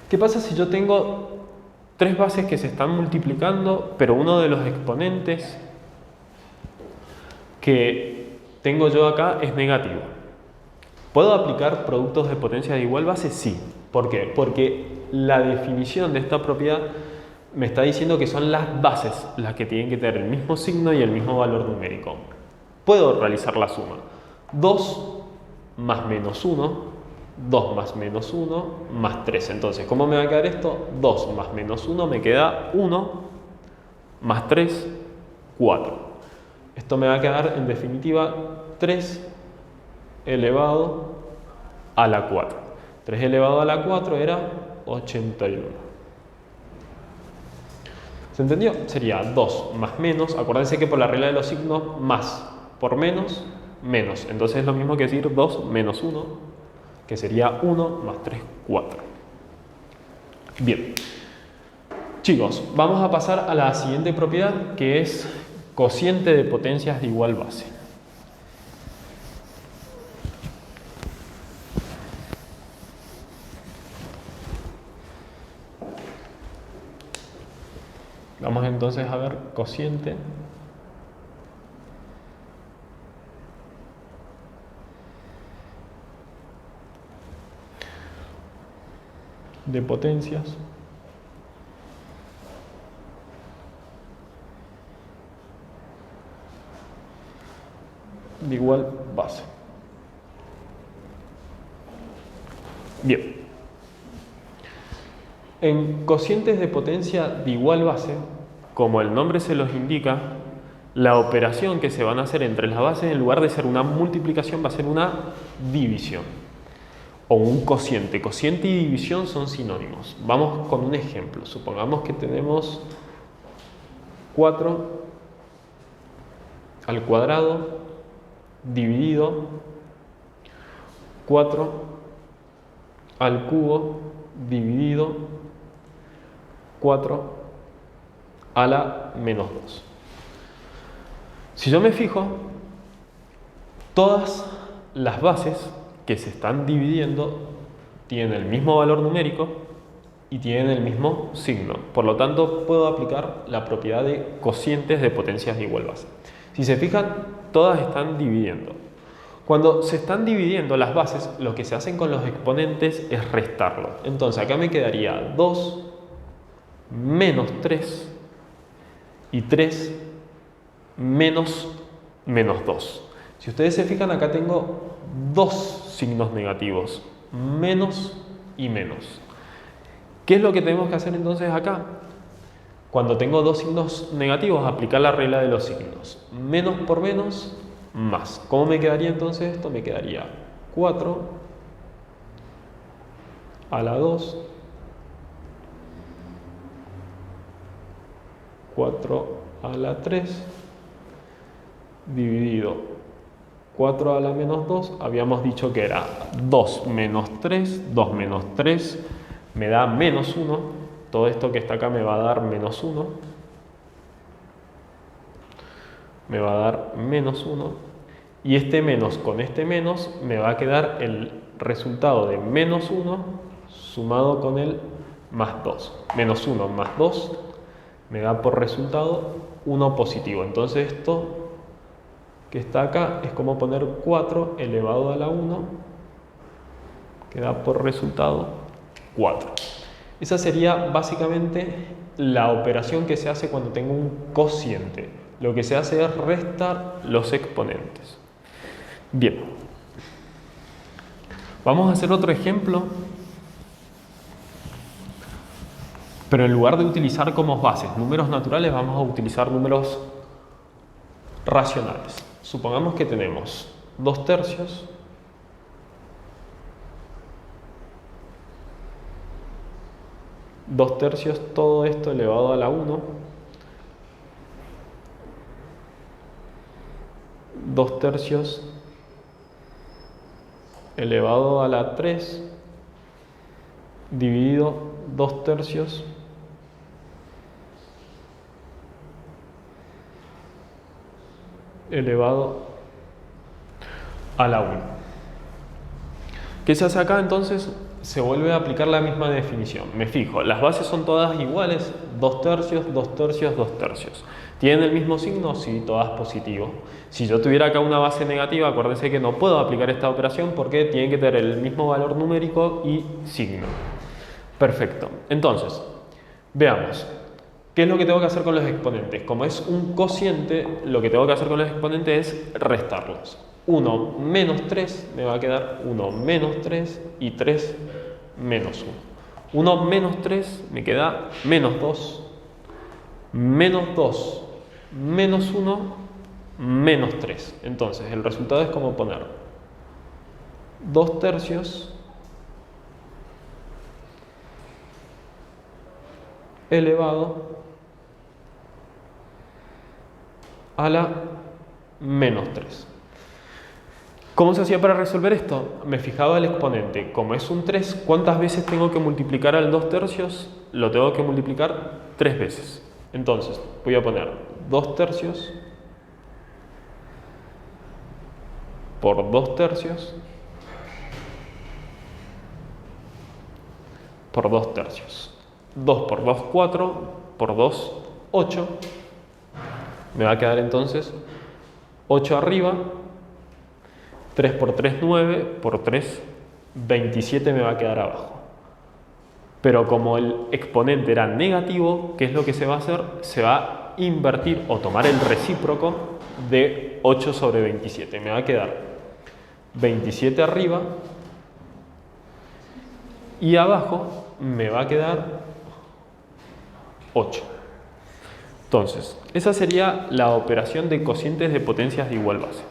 ¿Qué pasa si yo tengo tres bases que se están multiplicando, pero uno de los exponentes que tengo yo acá es negativo? ¿Puedo aplicar productos de potencia de igual base? Sí. ¿Por qué? Porque la definición de esta propiedad me está diciendo que son las bases las que tienen que tener el mismo signo y el mismo valor numérico. Puedo realizar la suma. 2 más menos 1. 2 más menos 1 más 3. Entonces, ¿cómo me va a quedar esto? 2 más menos 1 me queda 1 más 3, 4. Esto me va a quedar, en definitiva, 3 elevado a la 4. 3 elevado a la 4 era 81. ¿Se entendió? Sería 2 más menos. Acuérdense que por la regla de los signos, más por menos, menos. Entonces es lo mismo que decir 2 menos 1. Que sería 1 más 3, 4. Bien. Chicos, vamos a pasar a la siguiente propiedad, que es cociente de potencias de igual base. Vamos entonces a ver cociente de potencias de igual base. Bien. En cocientes de potencia de igual base, como el nombre se los indica, la operación que se van a hacer entre las bases, en lugar de ser una multiplicación, va a ser una división. O un cociente. Cociente y división son sinónimos. Vamos con un ejemplo. Supongamos que tenemos 4 al cuadrado dividido 4 al cubo dividido 4 a la menos 2. Si yo me fijo, todas las bases que se están dividiendo tienen el mismo valor numérico y tienen el mismo signo. Por lo tanto, puedo aplicar la propiedad de cocientes de potencias de igual base. Si se fijan, todas están dividiendo. Cuando se están dividiendo las bases, lo que se hacen con los exponentes es restarlo. Entonces, acá me quedaría 2 menos 3 y 3 menos 2. Si ustedes se fijan, acá tengo dos signos negativos, menos y menos. ¿Qué es lo que tenemos que hacer entonces acá? Cuando tengo dos signos negativos, aplicar la regla de los signos. Menos por menos, más. ¿Cómo me quedaría entonces esto? Me quedaría 4 a la 2, 4 a la 3, dividido 4 a la menos 2, habíamos dicho que era 2 menos 3, 2 menos 3, me da menos 1, todo esto que está acá me va a dar menos 1, me va a dar menos 1, y este menos con este menos me va a quedar el resultado de menos 1 sumado con el más 2. Menos 1 más 2 me da por resultado 1 positivo. Entonces esto que está acá es como poner 4 elevado a la 1, que da por resultado 4. Esa sería básicamente la operación que se hace cuando tengo un cociente. Lo que se hace es restar los exponentes. Bien. Vamos a hacer otro ejemplo, pero en lugar de utilizar como bases números naturales, vamos a utilizar números racionales. Supongamos que tenemos 2/3, todo esto elevado a la 1, 2/3 elevado a la 3 dividido 2/3 elevado a la 1. ¿Qué se hace acá entonces? Se vuelve a aplicar la misma definición. Me fijo, las bases son todas iguales, 2/3, 2/3, 2/3. ¿Tienen el mismo signo? Sí, todas positivo. Si yo tuviera acá una base negativa, acuérdense que no puedo aplicar esta operación porque tienen que tener el mismo valor numérico y signo. Perfecto. Entonces, veamos. ¿Qué es lo que tengo que hacer con los exponentes? Como es un cociente, lo que tengo que hacer con los exponentes es restarlos. 1 menos 3 me va a quedar 1 menos 3 y 3 menos 1. 1 menos 3 me queda menos 2, menos 2, menos 1, menos 3. Entonces, el resultado es como poner 2/3 elevado a la menos 3. ¿Cómo se hacía para resolver esto? Me fijaba el exponente. Como es un 3, ¿cuántas veces tengo que multiplicar al 2/3? Lo tengo que multiplicar 3 veces. Entonces, voy a poner 2/3 por 2/3 por 2/3. 2 por 2, 4, por 2, 8. Me va a quedar entonces 8 arriba, 3 por 3, 9, por 3, 27 me va a quedar abajo. Pero como el exponente era negativo, ¿qué es lo que se va a hacer? Se va a invertir o tomar el recíproco de 8 sobre 27. Me va a quedar 27 arriba y abajo me va a quedar 8. Entonces, esa sería la operación de cocientes de potencias de igual base.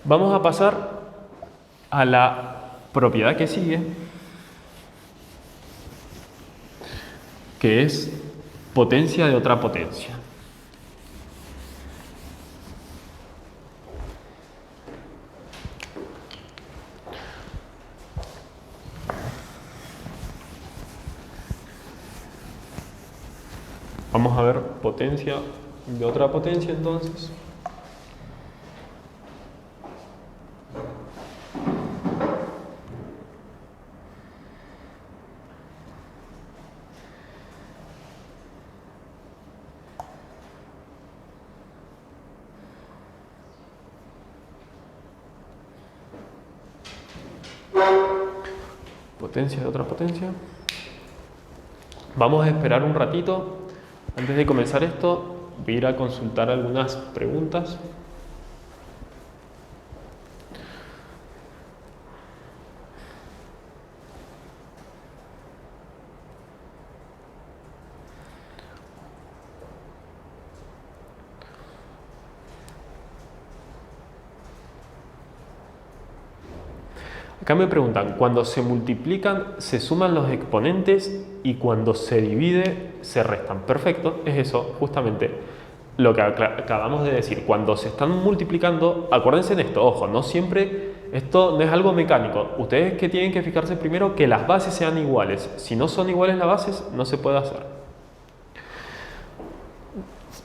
Vamos a pasar a la propiedad que sigue, que es potencia de otra potencia. Vamos a ver potencia de otra potencia entonces. Potencia de otra potencia. Vamos a esperar un ratito. Antes de comenzar esto, voy a ir a consultar algunas preguntas. Acá me preguntan, cuando se multiplican, se suman los exponentes y cuando se divide, se restan. Perfecto, es eso, justamente lo que acabamos de decir. Cuando se están multiplicando, acuérdense de esto, ojo, no siempre, esto no es algo mecánico. Ustedes que tienen que fijarse primero que las bases sean iguales. Si no son iguales las bases, no se puede hacer.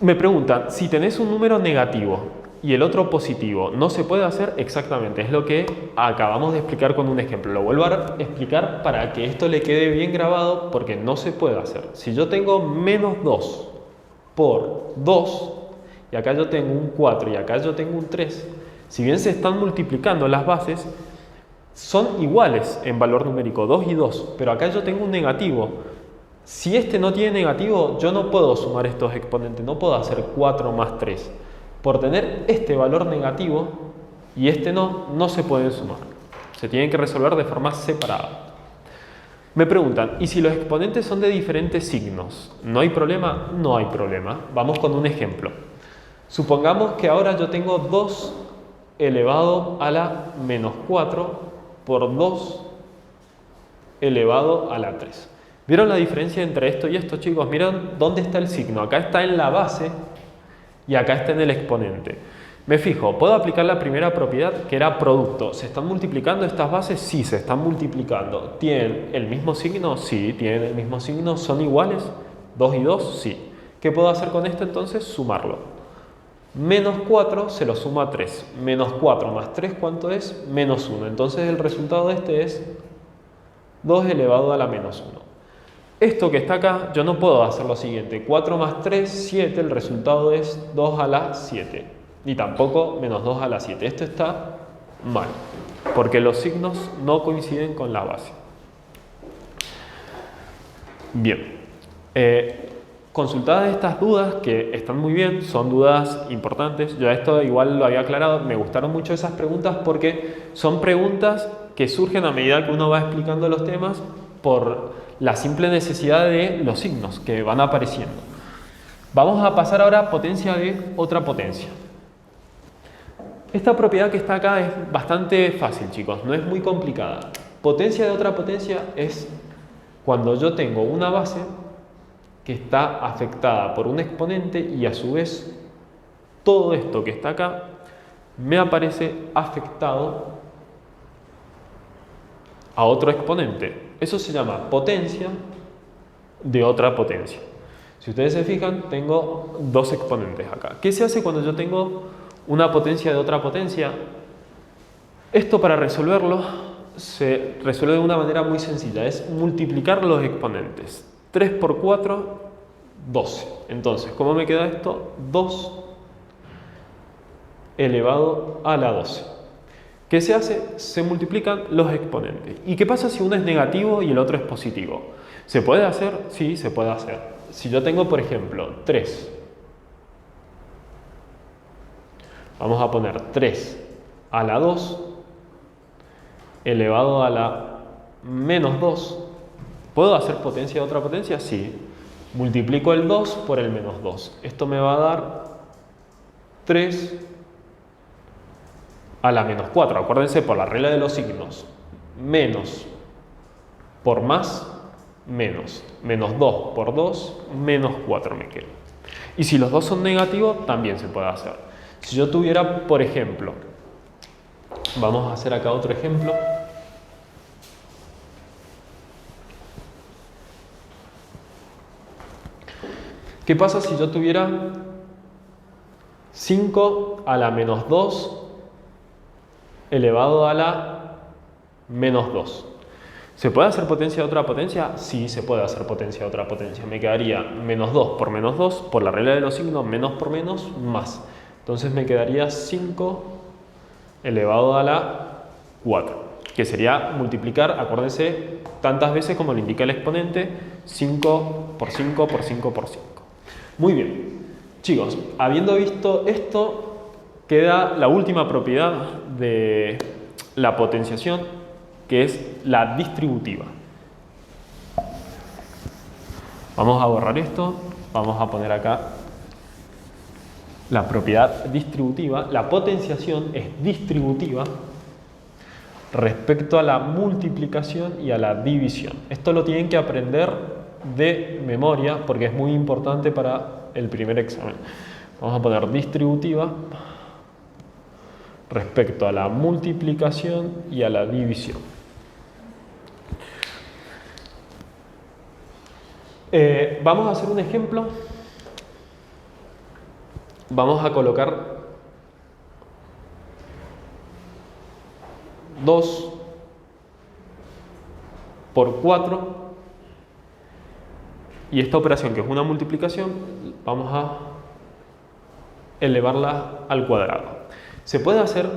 Me preguntan, si tenés un número negativo y el otro positivo, ¿no se puede hacer? Exactamente, es lo que acabamos de explicar con un ejemplo. Lo vuelvo a explicar para que esto le quede bien grabado porque no se puede hacer. Si yo tengo menos 2 por 2 y acá yo tengo un 4 y acá yo tengo un 3, si bien se están multiplicando las bases, son iguales en valor numérico, 2 y 2, pero acá yo tengo un negativo. Si este no tiene negativo, yo no puedo sumar estos exponentes, no puedo hacer 4 más 3. Por tener este valor negativo, y este no se pueden sumar. Se tienen que resolver de forma separada. Me preguntan, ¿y si los exponentes son de diferentes signos? ¿No hay problema? No hay problema. Vamos con un ejemplo. Supongamos que ahora yo tengo 2 elevado a la menos 4 por 2 elevado a la 3. ¿Vieron la diferencia entre esto y esto, chicos? Miren dónde está el signo. Acá está en la base y acá está en el exponente. Me fijo, ¿puedo aplicar la primera propiedad que era producto? ¿Se están multiplicando estas bases? Sí, se están multiplicando. ¿Tienen el mismo signo? Sí, tienen el mismo signo. ¿Son iguales? 2 y 2, sí. ¿Qué puedo hacer con esto entonces? Sumarlo. Menos 4 se lo suma a 3. Menos 4 más 3, ¿cuánto es? Menos 1. Entonces el resultado de este es 2 elevado a la menos 1. Esto que está acá, yo no puedo hacer lo siguiente. 4 más 3, 7. El resultado es 2 a la 7. Ni tampoco menos 2 a la 7. Esto está mal, porque los signos no coinciden con la base. Bien. Consultadas estas dudas, que están muy bien, son dudas importantes. Yo esto igual lo había aclarado. Me gustaron mucho esas preguntas porque son preguntas que surgen a medida que uno va explicando los temas por la simple necesidad de los signos que van apareciendo. Vamos a pasar ahora a potencia de otra potencia. Esta propiedad que está acá es bastante fácil, chicos, no es muy complicada. Potencia de otra potencia es cuando yo tengo una base que está afectada por un exponente y a su vez todo esto que está acá me aparece afectado a otro exponente. Eso se llama potencia de otra potencia. Si ustedes se fijan, tengo 2 exponentes acá. ¿Qué se hace cuando yo tengo una potencia de otra potencia? Esto, para resolverlo, se resuelve de una manera muy sencilla. Es multiplicar los exponentes. 3 por 4, 12. Entonces, ¿cómo me queda esto? 2 elevado a la 12. ¿Qué se hace? Se multiplican los exponentes. ¿Y qué pasa si uno es negativo y el otro es positivo? ¿Se puede hacer? Sí, se puede hacer. Si yo tengo, por ejemplo, 3. Vamos a poner 3 a la 2 elevado a la menos 2. ¿Puedo hacer potencia de otra potencia? Sí. Multiplico el 2 por el menos 2. Esto me va a dar 3 a la menos 4. Acuérdense, por la regla de los signos. Menos por más, menos. Menos 2 por 2, menos 4 me queda. Y si los dos son negativos, también se puede hacer. Si yo tuviera, por ejemplo, vamos a hacer acá otro ejemplo. ¿Qué pasa si yo tuviera 5 a la menos 2 elevado a la menos 2? ¿Se puede hacer potencia de otra potencia? Sí, se puede hacer potencia de otra potencia. Me quedaría menos 2 por menos 2, por la regla de los signos, menos por menos, más. Entonces me quedaría 5 elevado a la 4, que sería multiplicar, acuérdense, tantas veces como lo indica el exponente, 5 por 5 por 5 por 5. Muy bien, chicos, habiendo visto esto, queda la última propiedad de la potenciación, que es la distributiva. Vamos a borrar esto, vamos a poner acá la propiedad distributiva. La potenciación es distributiva respecto a la multiplicación y a la división. Esto lo tienen que aprender de memoria porque es muy importante para el primer examen. Vamos a poner distributiva respecto a la multiplicación y a la división. Vamos a hacer un ejemplo. Vamos a colocar 2 por 4 y esta operación, que es una multiplicación, vamos a elevarla al cuadrado. Se puede hacer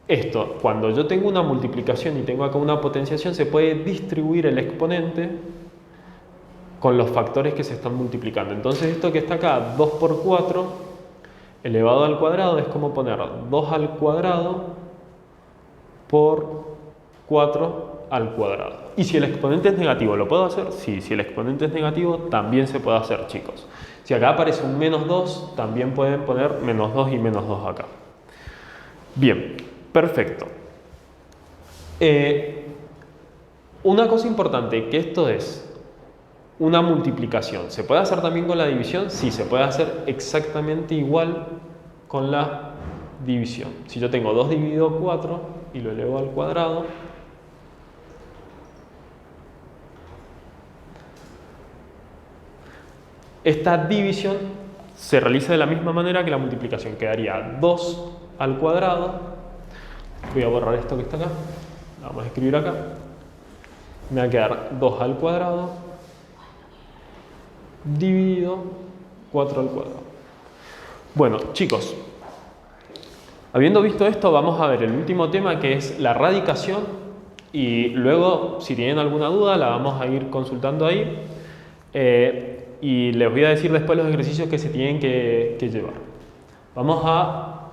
esto, cuando yo tengo una multiplicación y tengo acá una potenciación, se puede distribuir el exponente con los factores que se están multiplicando. Entonces esto que está acá, 2 por 4, elevado al cuadrado es como poner 2 al cuadrado por 4 al cuadrado. Y si el exponente es negativo, ¿lo puedo hacer? Sí, si el exponente es negativo, también se puede hacer, chicos. Si acá aparece un menos 2, también pueden poner menos 2 y menos 2 acá. Bien, perfecto. Una cosa importante, que esto es una multiplicación. ¿Se puede hacer también con la división? Sí, se puede hacer exactamente igual con la división. Si yo tengo 2 dividido 4 y lo elevo al cuadrado, esta división se realiza de la misma manera que la multiplicación. Quedaría 2 al cuadrado. Voy a borrar esto que está acá. Lo vamos a escribir acá. Me va a quedar 2 al cuadrado dividido 4 al cuadrado. Bueno, chicos, habiendo visto esto, vamos a ver el último tema, que es la radicación, y luego, si tienen alguna duda, la vamos a ir consultando ahí, y les voy a decir después los ejercicios que se tienen que llevar. Vamos a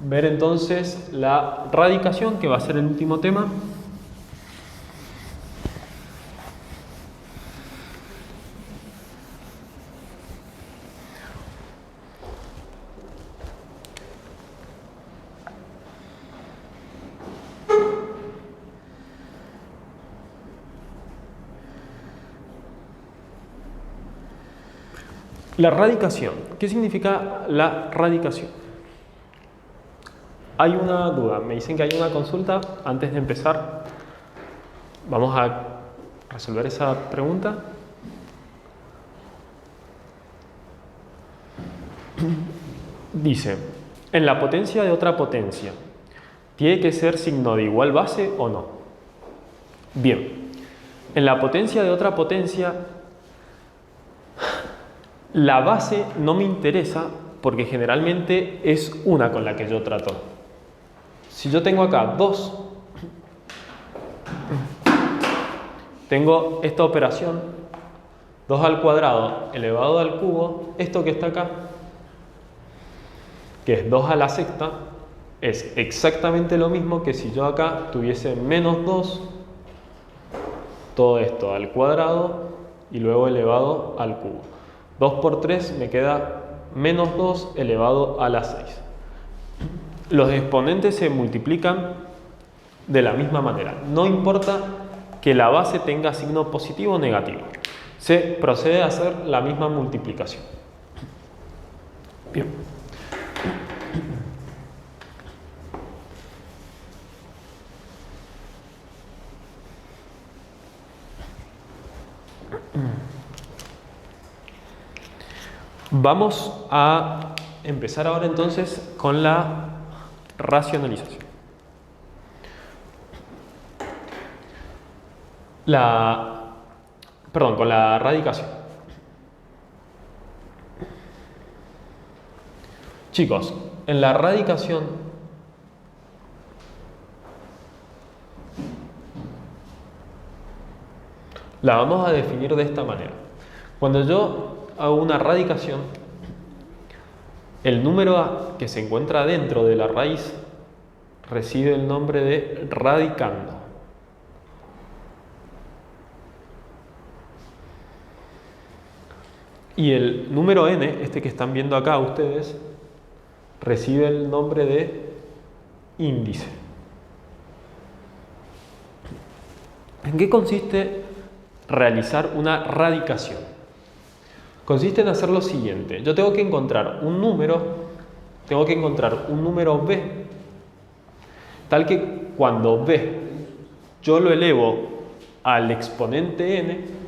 ver entonces la radicación, que va a ser el último tema. La radicación. ¿Qué significa la radicación? Hay una duda. Me dicen que hay una consulta. Antes de empezar, vamos a resolver esa pregunta. Dice, en la potencia de otra potencia, ¿tiene que ser signo de igual base o no? Bien, en la potencia de otra potencia, la base no me interesa porque generalmente es una con la que yo trato. Si yo tengo acá 2, tengo esta operación, 2 al cuadrado elevado al cubo, esto que está acá, que es 2 a la sexta, es exactamente lo mismo que si yo acá tuviese menos 2, todo esto al cuadrado y luego elevado al cubo. 2 por 3 me queda menos 2 elevado a la 6. Los exponentes se multiplican de la misma manera. No importa que la base tenga signo positivo o negativo. Se procede a hacer la misma multiplicación. Bien. Vamos a empezar ahora entonces con la racionalización. Con la radicación. Chicos, en la radicación la vamos a definir de esta manera. Cuando yo hago una radicación, el número a que se encuentra dentro de la raíz recibe el nombre de radicando. Y el número n, este que están viendo acá ustedes, recibe el nombre de índice. ¿En qué consiste realizar una radicación? Consiste en hacer lo siguiente. Yo tengo que encontrar un número b, tal que cuando b yo lo elevo al exponente n,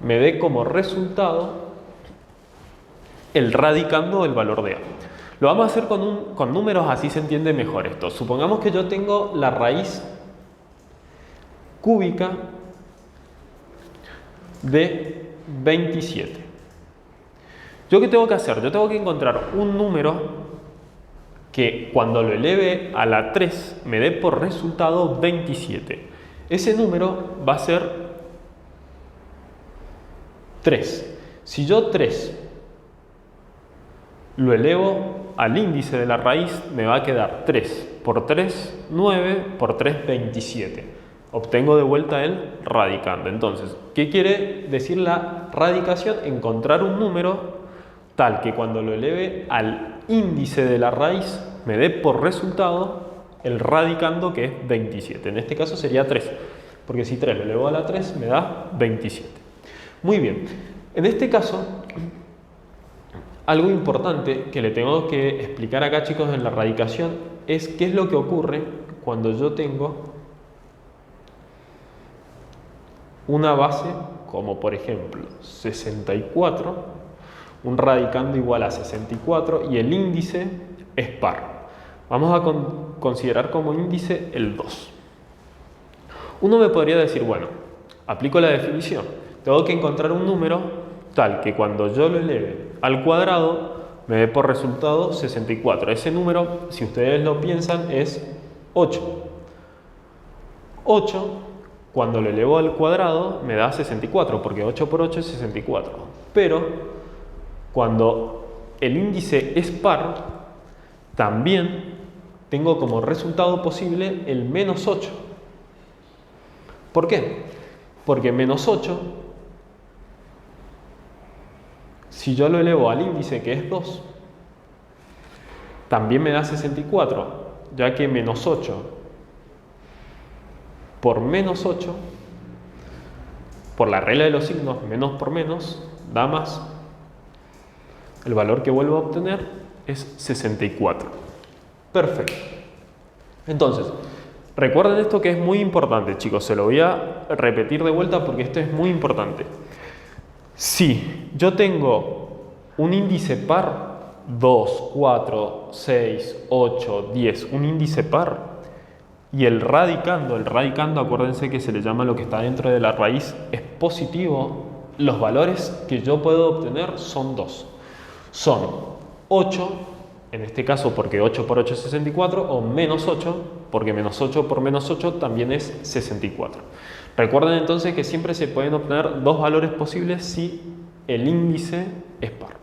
me dé como resultado el radicando del valor de a. Lo vamos a hacer con números, así se entiende mejor esto. Supongamos que yo tengo la raíz cúbica de 27. ¿Yo qué tengo que hacer? Yo tengo que encontrar un número que cuando lo eleve a la 3 me dé por resultado 27. Ese número va a ser 3. Si yo 3 lo elevo al índice de la raíz, me va a quedar 3 por 3, 9, por 3, 27. Obtengo de vuelta el radicando. Entonces, ¿qué quiere decir la radicación? Encontrar un número tal que cuando lo eleve al índice de la raíz me dé por resultado el radicando, que es 27. En este caso sería 3, porque si 3 lo elevo a la 3 me da 27. Muy bien, en este caso, algo importante que le tengo que explicar acá, chicos, en la radicación es qué es lo que ocurre cuando yo tengo una base como por ejemplo 64, un radicando igual a 64 y el índice es par. Vamos a considerar como índice el 2. Uno me podría decir, bueno, aplico la definición. Tengo que encontrar un número tal que cuando yo lo eleve al cuadrado me dé por resultado 64. Ese número, si ustedes lo piensan, es 8. 8, cuando lo elevo al cuadrado, me da 64, porque 8 por 8 es 64. Pero cuando el índice es par, también tengo como resultado posible el menos 8. ¿Por qué? Porque menos 8, si yo lo elevo al índice que es 2, también me da 64, ya que menos 8 por menos 8, por la regla de los signos, menos por menos, da más. El valor que vuelvo a obtener es 64. Perfecto. Entonces, recuerden esto que es muy importante, chicos. Se lo voy a repetir de vuelta porque esto es muy importante. Si yo tengo un índice par, 2, 4, 6, 8, 10, un índice par, y el radicando, acuérdense que se le llama lo que está dentro de la raíz, es positivo, los valores que yo puedo obtener son 2. Son 8, en este caso porque 8 por 8 es 64, o menos 8, porque menos 8 por menos 8 también es 64. Recuerden entonces que siempre se pueden obtener dos valores posibles si el índice es par.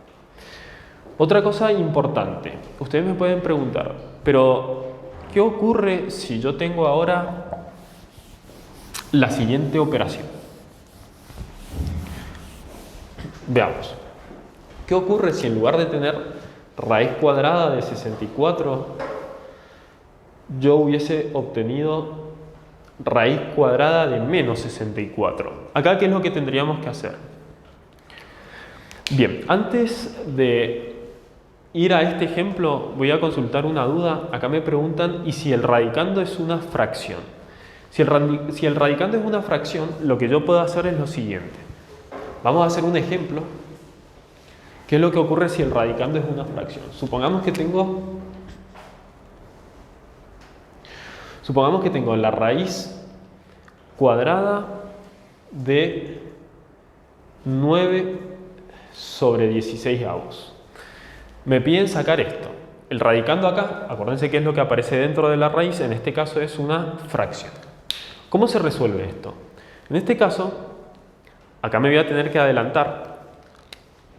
Otra cosa importante, ustedes me pueden preguntar, pero ¿qué ocurre si yo tengo ahora la siguiente operación? Veamos. ¿Qué ocurre si en lugar de tener raíz cuadrada de 64, yo hubiese obtenido raíz cuadrada de menos 64? Acá, ¿qué es lo que tendríamos que hacer? Bien, antes de ir a este ejemplo, voy a consultar una duda. Acá me preguntan, ¿y si el radicando es una fracción? Si el radicando es una fracción, lo que yo puedo hacer es lo siguiente. Vamos a hacer un ejemplo. ¿Qué es lo que ocurre si el radicando es una fracción? Supongamos que tengo la raíz cuadrada de 9 sobre 16 avos. Me piden sacar esto. El radicando acá, acuérdense que es lo que aparece dentro de la raíz, en este caso es una fracción. ¿Cómo se resuelve esto? En este caso, acá me voy a tener que adelantar.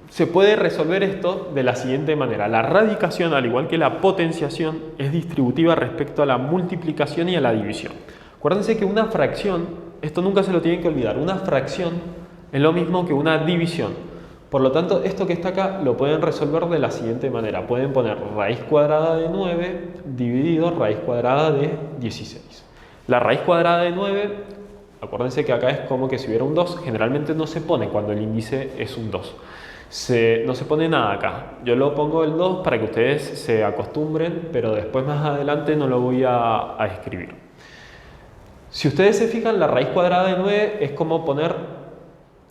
Se puede resolver esto de la siguiente manera. La radicación, al igual que la potenciación, es distributiva respecto a la multiplicación y a la división. Acuérdense que una fracción, esto nunca se lo tienen que olvidar, una fracción es lo mismo que una división. Por lo tanto, esto que está acá lo pueden resolver de la siguiente manera. Pueden poner raíz cuadrada de 9 dividido raíz cuadrada de 16. La raíz cuadrada de 9, acuérdense que acá es como que si hubiera un 2, generalmente no se pone cuando el índice es un 2. No se pone nada acá. Yo lo pongo el 2 para que ustedes se acostumbren, pero después más adelante no lo voy a escribir. Si ustedes se fijan, la raíz cuadrada de 9 es como poner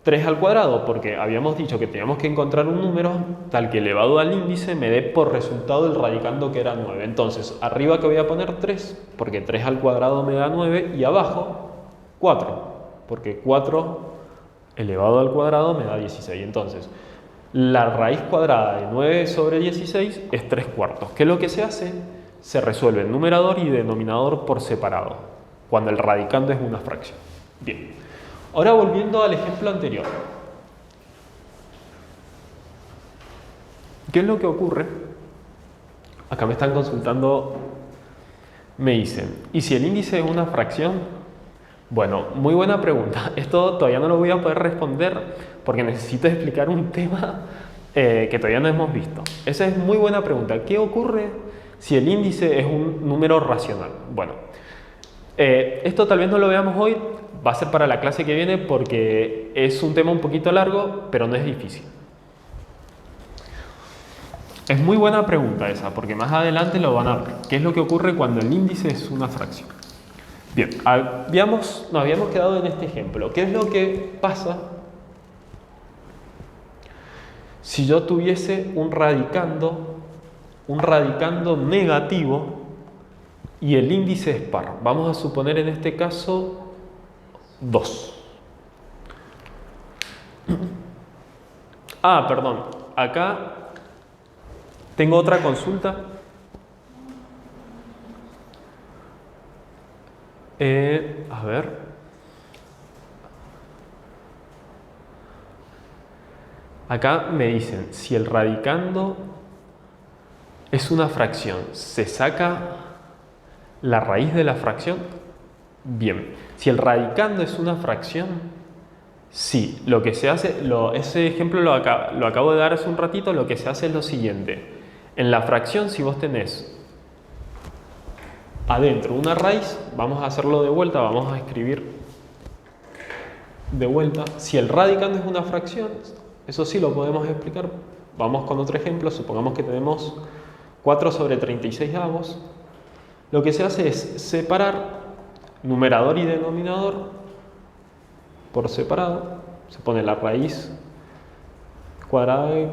3 al cuadrado, porque habíamos dicho que teníamos que encontrar un número tal que elevado al índice me dé por resultado el radicando que era 9. Entonces, arriba que voy a poner 3, porque 3 al cuadrado me da 9, y abajo 4, porque 4 elevado al cuadrado me da 16. Entonces, la raíz cuadrada de 9 sobre 16 es 3 cuartos. ¿Qué es lo que se hace? Se resuelve el numerador y denominador por separado, cuando el radicando es una fracción. Bien. Ahora volviendo al ejemplo anterior. ¿Qué es lo que ocurre Acá me están consultando, me dicen, ¿y si el índice es una fracción? Bueno, muy buena pregunta. Esto todavía no lo voy a poder responder porque necesito explicar un tema que todavía no hemos visto. Esa es muy buena pregunta. ¿Qué ocurre si el índice es un número racional? Bueno, esto tal vez no lo veamos hoy, va a ser para la clase que viene porque es un tema un poquito largo, pero no es difícil. Es muy buena pregunta esa, porque más adelante lo van a ver. ¿Qué es lo que ocurre cuando el índice es una fracción? Bien, nos habíamos quedado en este ejemplo. ¿Qué es lo que pasa si yo tuviese un radicando negativo y el índice es par? Vamos a suponer en este caso 2. Perdón, acá tengo otra consulta. A ver. Acá me dicen, si el radicando es una fracción, ¿se saca la raíz de la fracción? Bien, si el radicando es una fracción, sí, lo que se hace, ese ejemplo lo acabo de dar hace un ratito, lo que se hace es lo siguiente. En la fracción, si vos tenés adentro una raíz, vamos a hacerlo de vuelta, vamos a escribir de vuelta. Si el radicando es una fracción, eso sí lo podemos explicar. Vamos con otro ejemplo, supongamos que tenemos 4 sobre 36 avos. Lo que se hace es separar numerador y denominador por separado. Se pone la raíz cuadrada de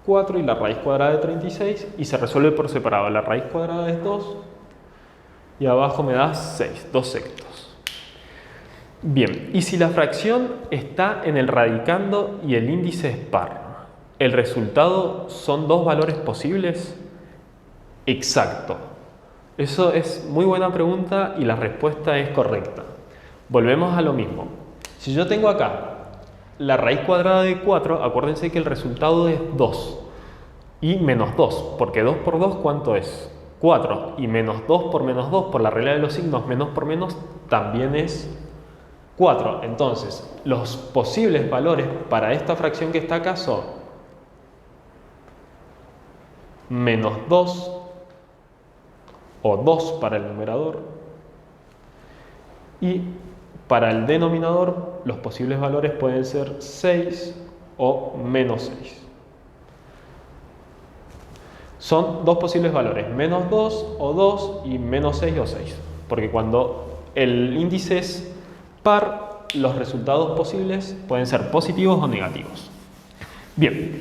4 y la raíz cuadrada de 36 y se resuelve por separado. La raíz cuadrada es 2 y abajo me da 6, 2 sextos. Bien, y si la fracción está en el radicando y el índice es par, ¿el resultado son 2 valores posibles? Exacto. Eso es muy buena pregunta y la respuesta es correcta. Volvemos a lo mismo. Si yo tengo acá la raíz cuadrada de 4, acuérdense que el resultado es 2 y menos 2, porque 2 por 2, ¿cuánto es? 4, y menos 2 por la regla de los signos, menos por menos, también es 4. Entonces, los posibles valores para esta fracción que está acá son menos 2 o 2 para el numerador y para el denominador los posibles valores pueden ser 6 o menos 6. Son 2 posibles valores, menos 2 o 2 y menos 6 o 6. Porque cuando el índice es par, los resultados posibles pueden ser positivos o negativos. Bien,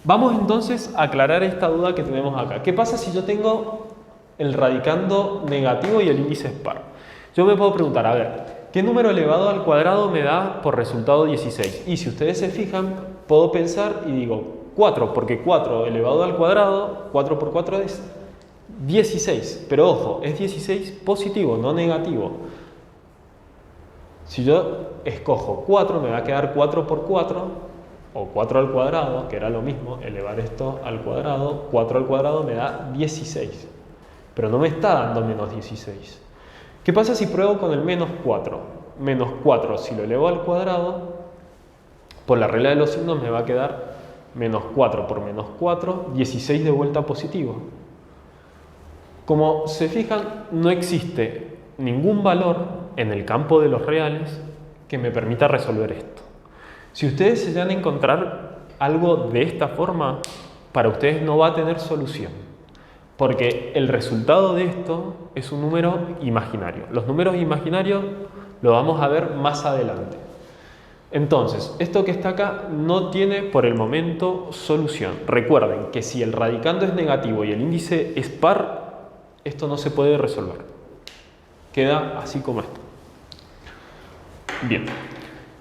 vamos entonces a aclarar esta duda que tenemos acá. ¿Qué pasa si yo tengo el radicando negativo y el índice es par? Yo me puedo preguntar, a ver, ¿qué número elevado al cuadrado me da por resultado 16? Y si ustedes se fijan, puedo pensar y digo 4, porque 4 elevado al cuadrado, 4 por 4 es 16. Pero ojo, es 16 positivo, no negativo. Si yo escojo 4, me va a quedar 4 por 4, o 4 al cuadrado, que era lo mismo, elevar esto al cuadrado. 4 al cuadrado me da 16. Pero no me está dando menos 16. ¿Qué pasa si pruebo con el menos 4? Menos 4, si lo elevo al cuadrado, por la regla de los signos me va a quedar menos 4 por menos 4, 16 de vuelta positivo. Como se fijan, no existe ningún valor en el campo de los reales que me permita resolver esto. Si ustedes se llegan a encontrar algo de esta forma, para ustedes no va a tener solución. Porque el resultado de esto es un número imaginario. Los números imaginarios lo vamos a ver más adelante. Entonces, esto que está acá no tiene por el momento solución. Recuerden que si el radicando es negativo y el índice es par, esto no se puede resolver. Queda así como esto. Bien.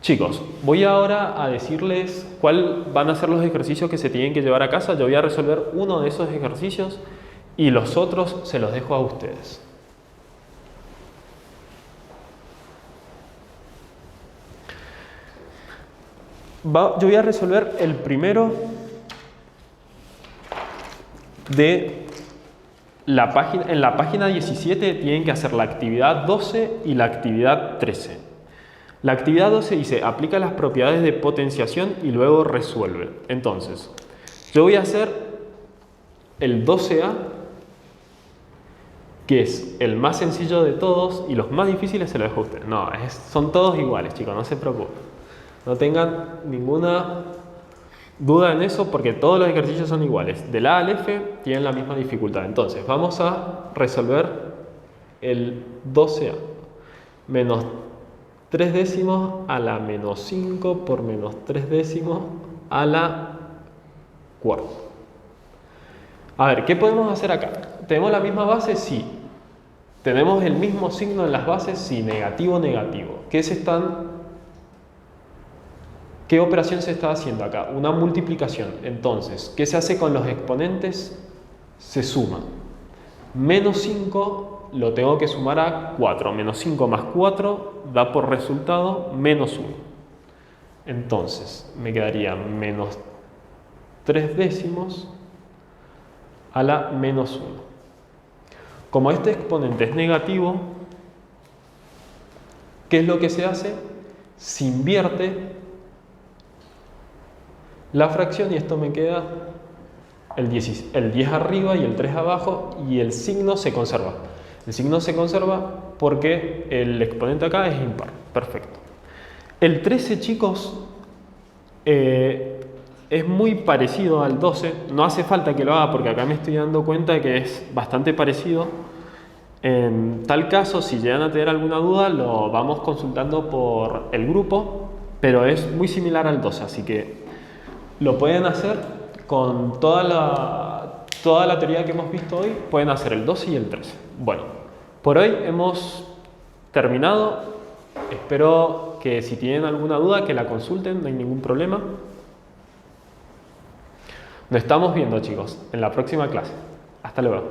Chicos, voy ahora a decirles cuáles van a ser los ejercicios que se tienen que llevar a casa. Yo voy a resolver uno de esos ejercicios y los otros se los dejo a ustedes. Yo voy a resolver el primero de en la página 17 tienen que hacer la actividad 12 y la actividad 13. La actividad 12 dice, aplica las propiedades de potenciación y luego resuelve. Entonces, yo voy a hacer el 12A, que es el más sencillo de todos, y los más difíciles se los dejo a ustedes. No, son todos iguales, chicos, no se preocupen. No tengan ninguna duda en eso porque todos los ejercicios son iguales. Del A al F tienen la misma dificultad. Entonces, vamos a resolver el 12A. Menos 3 décimos a la menos 5 por menos 3 décimos a la cuarta. A ver, ¿qué podemos hacer acá? ¿Tenemos la misma base? Sí. ¿Tenemos el mismo signo en las bases? Sí, negativo, negativo. ¿Qué operación se está haciendo acá? Una multiplicación. Entonces, ¿qué se hace con los exponentes? Se suma. Menos 5 lo tengo que sumar a 4. Menos 5 más 4 da por resultado menos 1. Entonces, me quedaría menos 3 décimos a la menos 1. Como este exponente es negativo, ¿qué es lo que se hace? Se invierte la fracción y esto me queda el 10 arriba y el 3 abajo y el signo se conserva. El signo se conserva porque el exponente acá es impar. Perfecto. El 13, chicos, es muy parecido al 12. No hace falta que lo haga porque acá me estoy dando cuenta de que es bastante parecido. En tal caso, si llegan a tener alguna duda, lo vamos consultando por el grupo, pero es muy similar al 12, así que lo pueden hacer con toda la teoría que hemos visto hoy, pueden hacer el 12 y el 13. Bueno, por hoy hemos terminado. Espero que si tienen alguna duda que la consulten, no hay ningún problema. Nos estamos viendo, chicos, en la próxima clase. Hasta luego.